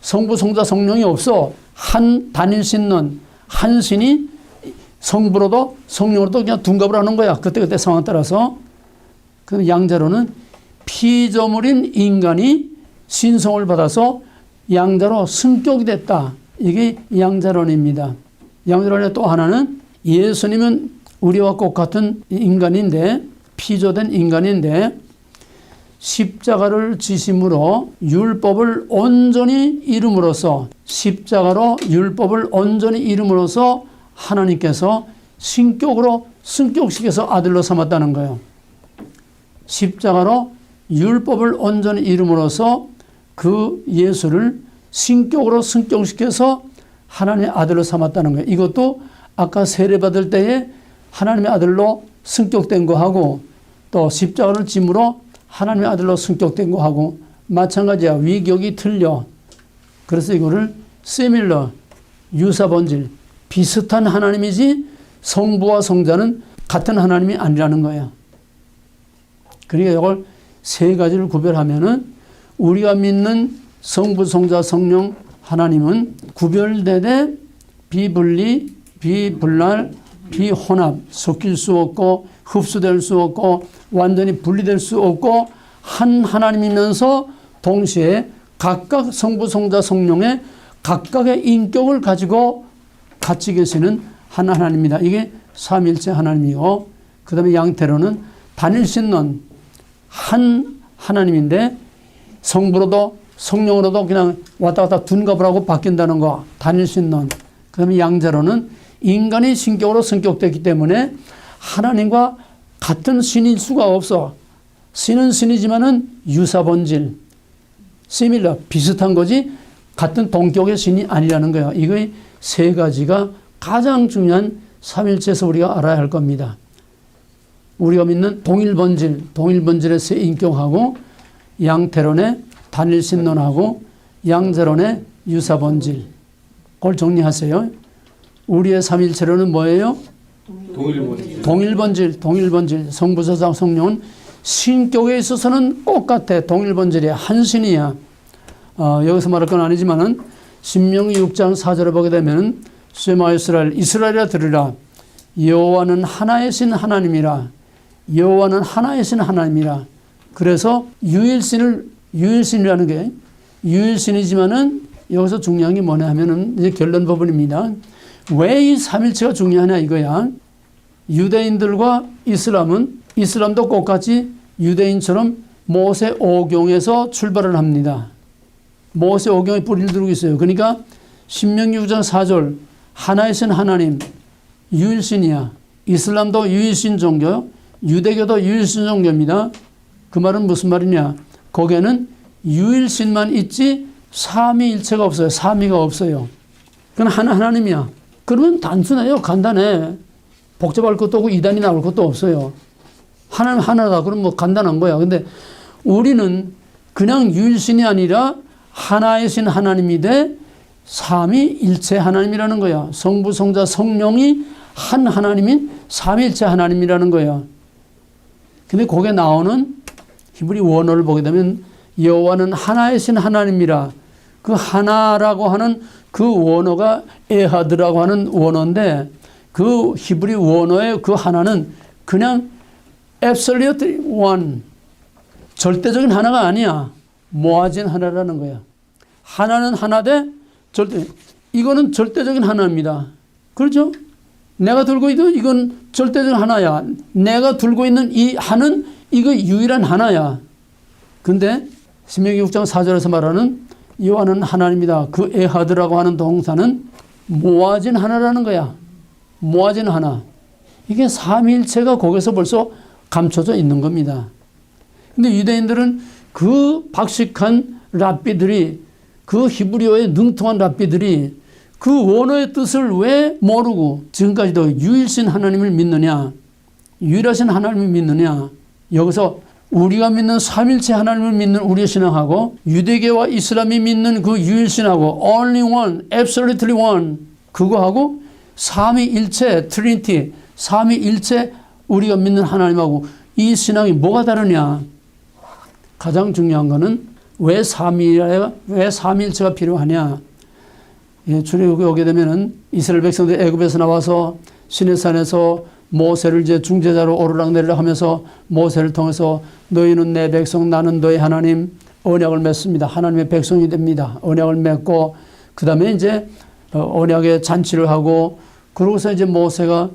성부, 성자, 성령이 없어. 한 단일신론, 한 신이 성부로도 성령으로도 그냥 둔갑을 하는 거야. 그때그때 상황에 따라서. 그 양자로는 피조물인 인간이 신성을 받아서 양자로 승격이 됐다. 이게 양자론입니다. 양자론의 또 하나는 예수님은 우리와 똑같은 인간인데 피조된 인간인데 십자가를 지심으로 율법을 온전히 이룸으로써 십자가로 율법을 온전히 이룸으로써 하나님께서 신격으로 승격시켜서 아들로 삼았다는 거예요. 십자가로 율법을 온전히 이룸으로써 그 예수를 신격으로 승격시켜서 하나님의 아들로 삼았다는 거예요. 이것도 아까 세례받을 때에 하나님의 아들로 승격된 거하고 또 십자가를 짐으로 하나님의 아들로 승격된 거 하고 마찬가지야. 위격이 틀려. 그래서 이거를 similar, 유사본질, 비슷한 하나님이지 성부와 성자는 같은 하나님이 아니라는 거야. 그러니까 이걸 세 가지를 구별하면은 우리가 믿는 성부, 성자, 성령 하나님은 구별되되 비분리, 비분할, 비혼합, 섞일 수 없고 흡수될 수 없고 완전히 분리될 수 없고 한 하나님이면서 동시에 각각 성부, 성자, 성령의 각각의 인격을 가지고 같이 계시는 한 하나님입니다. 이게 삼일체 하나님이고 그 다음에 양태로는 단일신론 한 하나님인데 성부로도 성령으로도 그냥 왔다 갔다 둔갑을 하고 바뀐다는 거 단일신론. 그 다음에 양자로는 인간이 신격으로 성격됐기 때문에 하나님과 같은 신일 수가 없어. 신은 신이지만은 유사본질, similar, 비슷한 거지 같은 동격의 신이 아니라는 거예요. 이거의 세 가지가 가장 중요한 삼일체에서 우리가 알아야 할 겁니다. 우리가 믿는 동일본질, 동일본질의 세 인격하고 양태론의 단일신론하고 양자론의 유사본질. 그걸 정리하세요. 우리의 삼일체론은 뭐예요? 동일본질. 동일본질. 성부, 성자, 성령은 신격에 있어서는 똑같아. 동일본질이야. 한 신이야. 여기서 말할 건 아니지만은 신명기 6장 4절을 보게 되면 쉐마 이스라엘이라 들으라. 여호와는 하나의 신 하나님이라. 여호와는 하나의 신 하나님이라. 그래서 유일신이라는 게 유일신이지만은 여기서 중요한 게 뭐냐 하면은 이제 결론 부분입니다. 왜 이 삼일체가 중요하냐 이거야. 유대인들과 이슬람도 똑같이 유대인처럼 모세 오경에서 출발을 합니다. 모세 오경에 뿌리를 두고 있어요. 그러니까 신명기 9장 4절 하나의 신 하나님 유일신이야. 이슬람도 유일신 종교, 유대교도 유일신 종교입니다. 그 말은 무슨 말이냐? 거기에는 유일신만 있지 삼위일체가 없어요. 삼위가 없어요. 그건 하나님이야. 그러면 단순해요. 간단해. 복잡할 것도 없고 이단이 나올 것도 없어요. 하나님 하나다. 그럼 뭐 간단한 거야. 근데 우리는 그냥 유일신이 아니라 하나의 신 하나님이 돼 삼위일체 하나님이라는 거야. 성부, 성자, 성령이 한 하나님인 삼위일체 하나님이라는 거야. 근데 거기에 나오는 히브리 원어를 보게 되면 여호와는 하나의 신 하나님이라. 그 하나라고 하는 그 원어가 에하드라고 하는 원어인데 그 히브리 원어의 그 하나는 그냥 absolute one, 절대적인 하나가 아니야. 모아진 하나라는 거야. 하나는 하나되 이거는 절대적인 하나입니다. 그렇죠? 내가 들고 있는 이건 절대적인 하나야. 내가 들고 있는 이 하는 이거 유일한 하나야. 근데 신명기 6장 4절에서 말하는 여호와는 하나님이다. 그 에하드라고 하는 동사는 모아진 하나라는 거야. 모아진 하나. 이게 삼위일체가 거기서 벌써 감춰져 있는 겁니다. 근데 유대인들은 그 박식한 랍비들이 그 히브리어의 능통한 랍비들이 그 원어의 뜻을 왜 모르고 지금까지도 유일신 하나님을 믿느냐, 유일하신 하나님을 믿느냐. 여기서 우리가 믿는 삼일체 하나님을 믿는 우리의 신앙하고 유대교와 이슬람이 믿는 그 유일신하고 only one, absolutely one 그거하고 삼위일체, 트리니티, 삼위일체 우리가 믿는 하나님하고 이 신앙이 뭐가 다르냐. 가장 중요한 거는 왜 삼위일체가 필요하냐. 출애굽에 오게 되면은 이스라엘 백성들 애굽에서 나와서 시내산에서 모세를 이제 중재자로 오르락내리락 하면서 모세를 통해서 너희는 내 백성 나는 너희 하나님 언약을 맺습니다. 하나님의 백성이 됩니다. 언약을 맺고 그 다음에 이제 언약의 잔치를 하고 그러고서 이제 모세가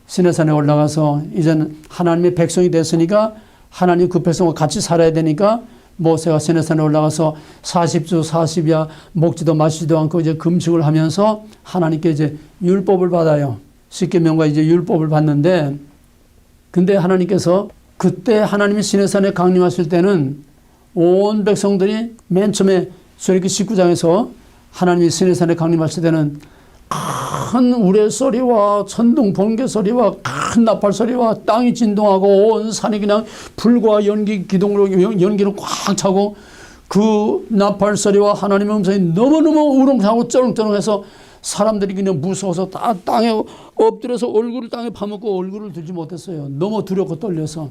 시내산에 올라가서 이제는 하나님의 백성이 됐으니까 하나님 그 백성과 같이 살아야 되니까 모세가 시내산에 올라가서 40주 40야 먹지도 마시지도 않고 이제 금식을 하면서 하나님께 이제 율법을 받아요. 십계명과 이제 율법을 받는데 근데 하나님께서 그때 하나님이 시내산에 강림하실 때는 온 백성들이 맨 처음에 출애굽기 19장에서 하나님이 시내산에 강림하실 때는 큰 우레소리와 천둥 번개 소리와 큰 나팔 소리와 땅이 진동하고 온 산이 그냥 불과 연기 기둥으로 연기로 꽉 차고 그 나팔 소리와 하나님의 음성이 너무너무 우렁차고 쩌렁쩌렁해서 사람들이 그냥 무서워서 다 땅에 엎드려서 얼굴을 땅에 파묻고 얼굴을 들지 못했어요. 너무 두렵고 떨려서.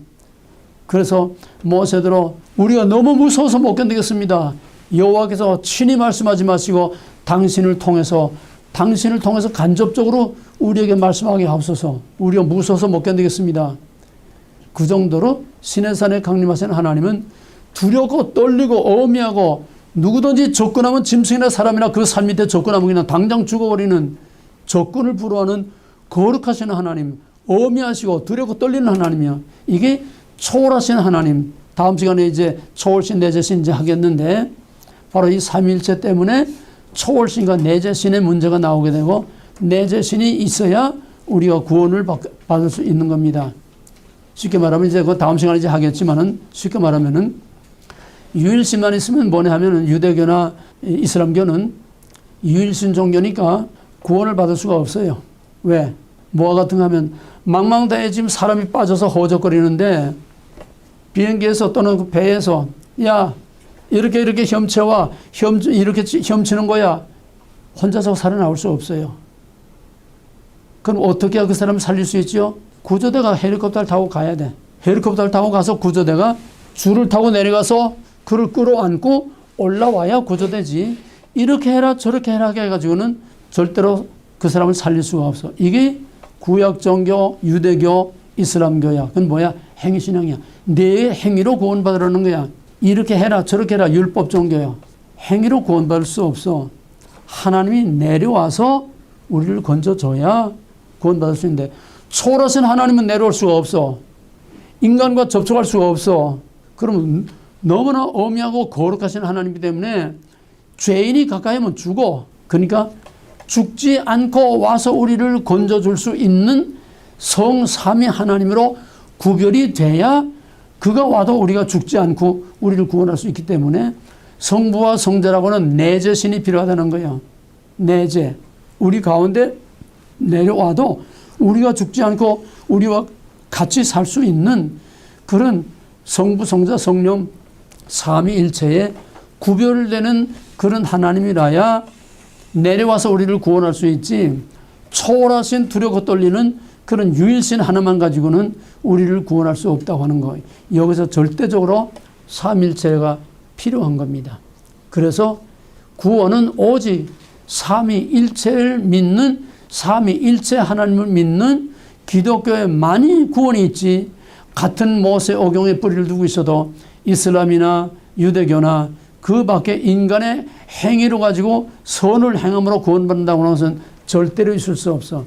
그래서 모세들어 우리가 너무 무서워서 못 견디겠습니다. 여호와께서 친히 말씀하지 마시고 당신을 통해서 간접적으로 우리에게 말씀하게 하옵소서. 우리가 무서워서 못 견디겠습니다. 그 정도로 시내산에 강림하신 하나님은 두렵고 떨리고 어미하고 누구든지 접근하면 짐승이나 사람이나 그 산 밑에 접근하면 그냥 당장 죽어버리는 적군을 불허하는 거룩하신 하나님, 어미하시고 두렵고 떨리는 하나님이야. 이게 초월하신 하나님. 다음 시간에 이제 초월신 내재신 이제 하겠는데 바로 이 삼위일체 때문에 초월신과 내재신의 문제가 나오게 되고 내재신이 있어야 우리가 구원을 받을 수 있는 겁니다. 쉽게 말하면 이제 그 다음 시간에 이제 하겠지만은 쉽게 말하면은 유일신만 있으면 뭐냐 하면은 유대교나 이슬람교는 유일신 종교니까 구원을 받을 수가 없어요. 왜? 뭐와 같은 거 하면 망망대해에 지금 사람이 빠져서 허적거리는데 비행기에서 또는 그 배에서 야 이렇게 헤엄쳐와 이렇게 헤엄치는 거야. 혼자서 살아나올 수 없어요. 그럼 어떻게 해야 그 사람을 살릴 수 있죠? 구조대가 헬리콥터를 타고 가야 돼. 헬리콥터를 타고 가서 구조대가 줄을 타고 내려가서 그를 끌어안고 올라와야 구조되지. 이렇게 해라 저렇게 해라 해가지고는 절대로 그 사람을 살릴 수가 없어. 이게 구약종교, 유대교, 이슬람교야. 그건 뭐야? 행위신앙이야. 내 행위로 구원받으라는 거야. 이렇게 해라 저렇게 해라 율법 종교야. 행위로 구원받을 수 없어. 하나님이 내려와서 우리를 건져줘야 구원받을 수 있는데 초월하신 하나님은 내려올 수가 없어. 인간과 접촉할 수가 없어. 그러면 너무나 어미하고 거룩하신 하나님이기 때문에 죄인이 가까이 하면 죽어. 그러니까 죽지 않고 와서 우리를 건져줄 수 있는 성삼위 하나님으로 구별이 돼야 그가 와도 우리가 죽지 않고 우리를 구원할 수 있기 때문에 성부와 성자라고는 내재신이 필요하다는 거예요. 내재. 우리 가운데 내려와도 우리가 죽지 않고 우리와 같이 살 수 있는 그런 성부, 성자, 성령 삼위일체에 구별되는 그런 하나님이라야 내려와서 우리를 구원할 수 있지 초월하신 두렵고 떨리는 그런 유일신 하나만 가지고는 우리를 구원할 수 없다고 하는 거예요. 여기서 절대적으로 삼위일체가 필요한 겁니다. 그래서 구원은 오직 삼위일체를 믿는 삼위일체 하나님을 믿는 기독교에만이 구원이 있지 같은 모세 오경에 뿌리를 두고 있어도 이슬람이나 유대교나 그 밖에 인간의 행위로 가지고 선을 행함으로 구원받는다고 하는 것은 절대로 있을 수 없어.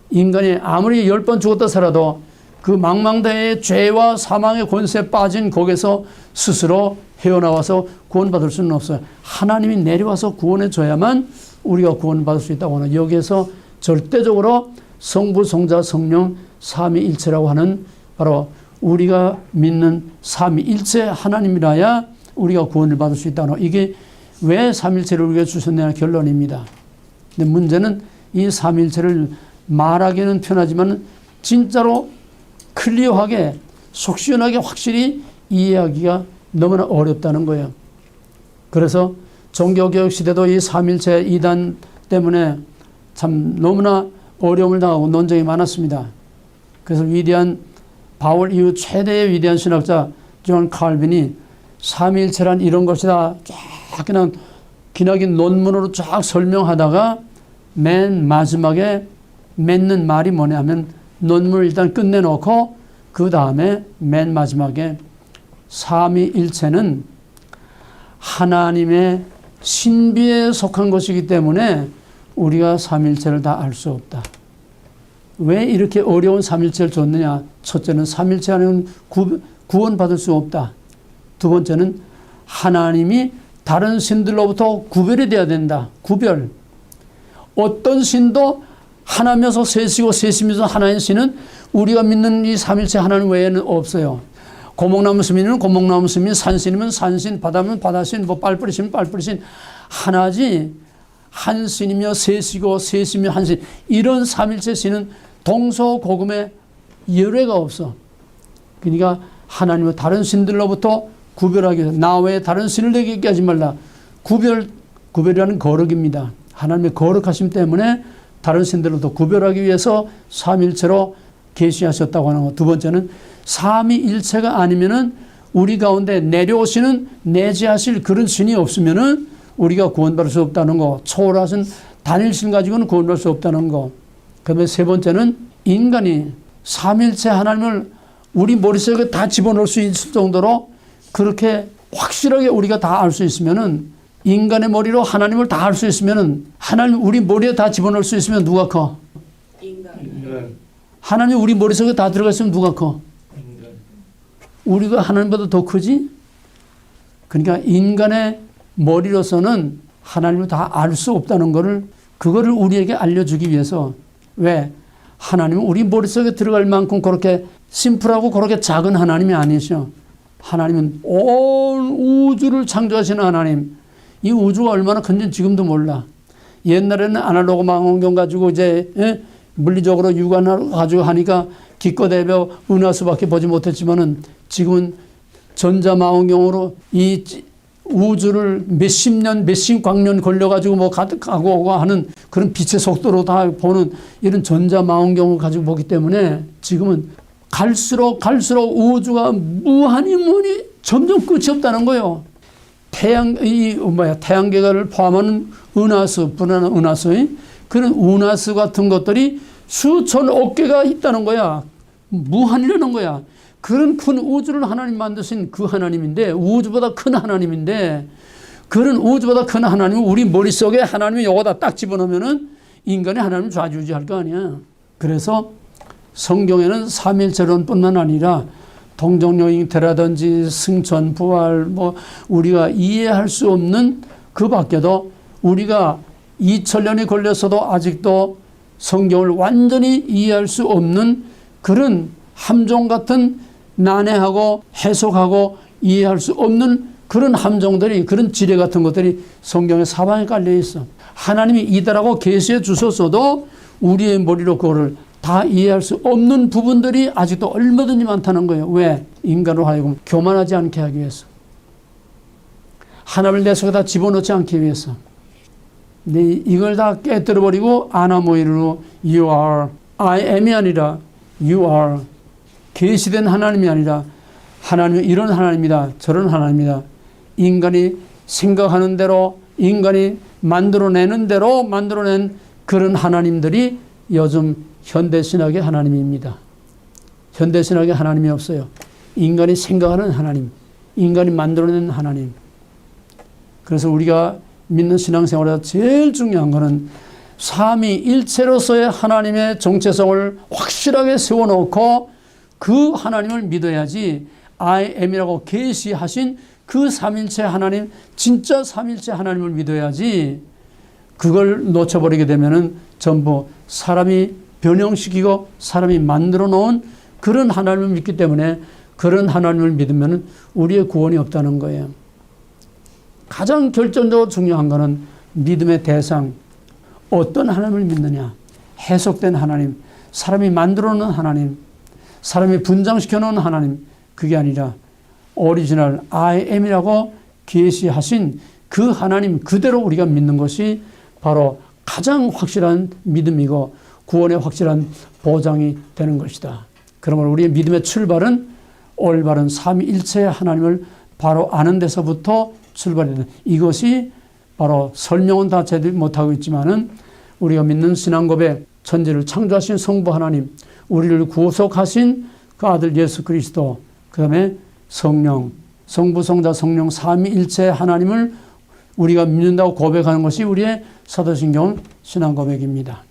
인간이 아무리 10번 죽었다 살아도 그 망망대해의 죄와 사망의 권세에 빠진 거기서 스스로 헤어나와서 구원받을 수는 없어요. 하나님이 내려와서 구원해 줘야만 우리가 구원받을 수 있다고 하는 여기에서 절대적으로 성부, 성자, 성령 삼위일체라고 하는 바로 우리가 믿는 삼위일체 하나님이라야 우리가 구원을 받을 수 있다는 이게 왜 삼위일체를 우리에게 주셨냐는 결론입니다. 근데 문제는 이 삼위일체를 말하기는 편하지만 진짜로 클리어하게 속 시원하게 확실히 이해하기가 너무나 어렵다는 거예요. 그래서 종교개혁 시대도 이 삼위일체 이단 때문에 참 너무나 어려움을 당하고 논쟁이 많았습니다. 그래서 위대한 바울 이후 최대의 위대한 신학자 존 칼빈이 삼위일체란 이런 것이다 쫙 그냥 기나긴 논문으로 쫙 설명하다가 맨 마지막에 맺는 말이 뭐냐 하면 논문을 일단 끝내놓고 그 다음에 맨 마지막에 삼위일체는 하나님의 신비에 속한 것이기 때문에 우리가 삼위일체를 다 알 수 없다. 왜 이렇게 어려운 삼위일체를 줬느냐? 첫째는 삼위일체 안에는 구원받을 수 없다. 두 번째는 하나님이 다른 신들로부터 구별이 돼야 된다. 구별. 어떤 신도 하나면서 셋이고 셋이면서 하나인 신은 우리가 믿는 이 삼위일체 하나님 외에는 없어요. 고목나무 스민은 고목나무 스민, 산신이면 산신, 바다면 바다신, 뭐 빨뿌리신 빨뿌리신 하나지 한 신이며 셋이고 셋이며 한 신, 이런 삼일체 신은 동서고금에 예외가 없어. 그러니까 하나님은 다른 신들로부터 구별하기 위해서 나 외에 다른 신을 내게 있게 하지 말라. 구별이라는 거룩입니다. 하나님의 거룩하심 때문에 다른 신들로부터 구별하기 위해서 삼일체로 계시하셨다고 하는 것. 두 번째는 삼위일체가 아니면은 우리 가운데 내려오시는 내재하실 그런 신이 없으면은 우리가 구원받을 수 없다는 거. 초월하신 단일신 가지고는 구원받을 수 없다는 거. 그다음에 세 번째는 인간이 삼일체 하나님을 우리 머릿속에 다 집어넣을 수 있을 정도로 그렇게 확실하게 우리가 다 알 수 있으면은, 인간의 머리로 하나님을 다 알 수 있으면은, 하나님 우리 머리에 다 집어넣을 수 있으면 누가 커? 인간. 하나님 우리 머릿속에 다 들어가 있으면 누가 커? 인간. 우리가 하나님보다 더 크지? 그러니까 인간의 머리로서는 하나님을 다 알 수 없다는 거를, 그거를 우리에게 알려주기 위해서. 왜? 하나님은 우리 머릿속에 들어갈 만큼 그렇게 심플하고 그렇게 작은 하나님이 아니셔. 하나님은 온 우주를 창조하시는 하나님. 이 우주가 얼마나 큰지 지금도 몰라. 옛날에는 아날로그 망원경 가지고 이제 물리적으로 육안을 가지고 하니까 기껏 해서 은하수밖에 보지 못했지만은 지금은 전자망원경으로 이 우주를 몇십 년, 몇십 광년 걸려가지고 뭐 가고 오고 하는 그런 빛의 속도로 다 보는 이런 전자망원경을 가지고 보기 때문에 지금은 갈수록 우주가 무한히 점점 끝이 없다는 거예요. 태양계를 포함하는 은하수, 분한 은하수, 그런 은하수 같은 것들이 수천억 개가 있다는 거야. 무한이라는 거야. 그런 큰 우주를 하나님 만드신 그 하나님인데, 우주보다 큰 하나님인데, 그런 우주보다 큰 하나님을 우리 머릿속에 하나님이 여기다 딱 집어넣으면은 인간이 하나님을 좌지우지할 거 아니야. 그래서 성경에는 삼일체론뿐만 아니라 동정여인태라든지 승천, 부활, 뭐 우리가 이해할 수 없는 그 밖에도 우리가 2000년이 걸렸어도 아직도 성경을 완전히 이해할 수 없는 그런 함정 같은, 난해하고 해석하고 이해할 수 없는 그런 함정들이, 그런 지뢰 같은 것들이 성경의 사방에 깔려 있어. 하나님이 이다라고 계시해 주셨어도 우리의 머리로 그거를 다 이해할 수 없는 부분들이 아직도 얼마든지 많다는 거예요. 왜? 인간으로 하여금 교만하지 않게 하기 위해서. 하나님을 내 속에 다 집어넣지 않기 위해서. 근데 이걸 다 깨뜨려버리고 아나모이로 you are, I am이 아니라 you are, 계시된 하나님이 아니라 하나님은 이런 하나님이다, 저런 하나님이다. 인간이 생각하는 대로, 인간이 만들어내는 대로 만들어낸 그런 하나님들이 요즘 현대신학의 하나님입니다. 현대신학의 하나님이 없어요. 인간이 생각하는 하나님, 인간이 만들어낸 하나님. 그래서 우리가 믿는 신앙생활에서 제일 중요한 것은 삼위일체로서의 하나님의 정체성을 확실하게 세워놓고 그 하나님을 믿어야지. I am이라고 계시하신 그 삼일체 하나님, 진짜 삼일체 하나님을 믿어야지. 그걸 놓쳐버리게 되면은 전부 사람이 변형시키고 사람이 만들어 놓은 그런 하나님을 믿기 때문에, 그런 하나님을 믿으면 우리의 구원이 없다는 거예요. 가장 결정적으로 중요한 것은 믿음의 대상, 어떤 하나님을 믿느냐. 해석된 하나님, 사람이 만들어 놓은 하나님, 사람이 분장시켜 놓은 하나님, 그게 아니라 오리지널 I am이라고 계시하신 그 하나님 그대로 우리가 믿는 것이 바로 가장 확실한 믿음이고 구원의 확실한 보장이 되는 것이다. 그러므로 우리의 믿음의 출발은 올바른 삼위일체의 하나님을 바로 아는 데서부터 출발이 되는, 이것이 바로 설명은 다 제대로 못하고 있지만은 우리가 믿는 신앙 고백, 천지를 창조하신 성부 하나님, 우리를 구속하신 그 아들 예수 그리스도, 그 다음에 성령, 성부, 성자, 성령 삼위일체 하나님을 우리가 믿는다고 고백하는 것이 우리의 사도신경 신앙 고백입니다.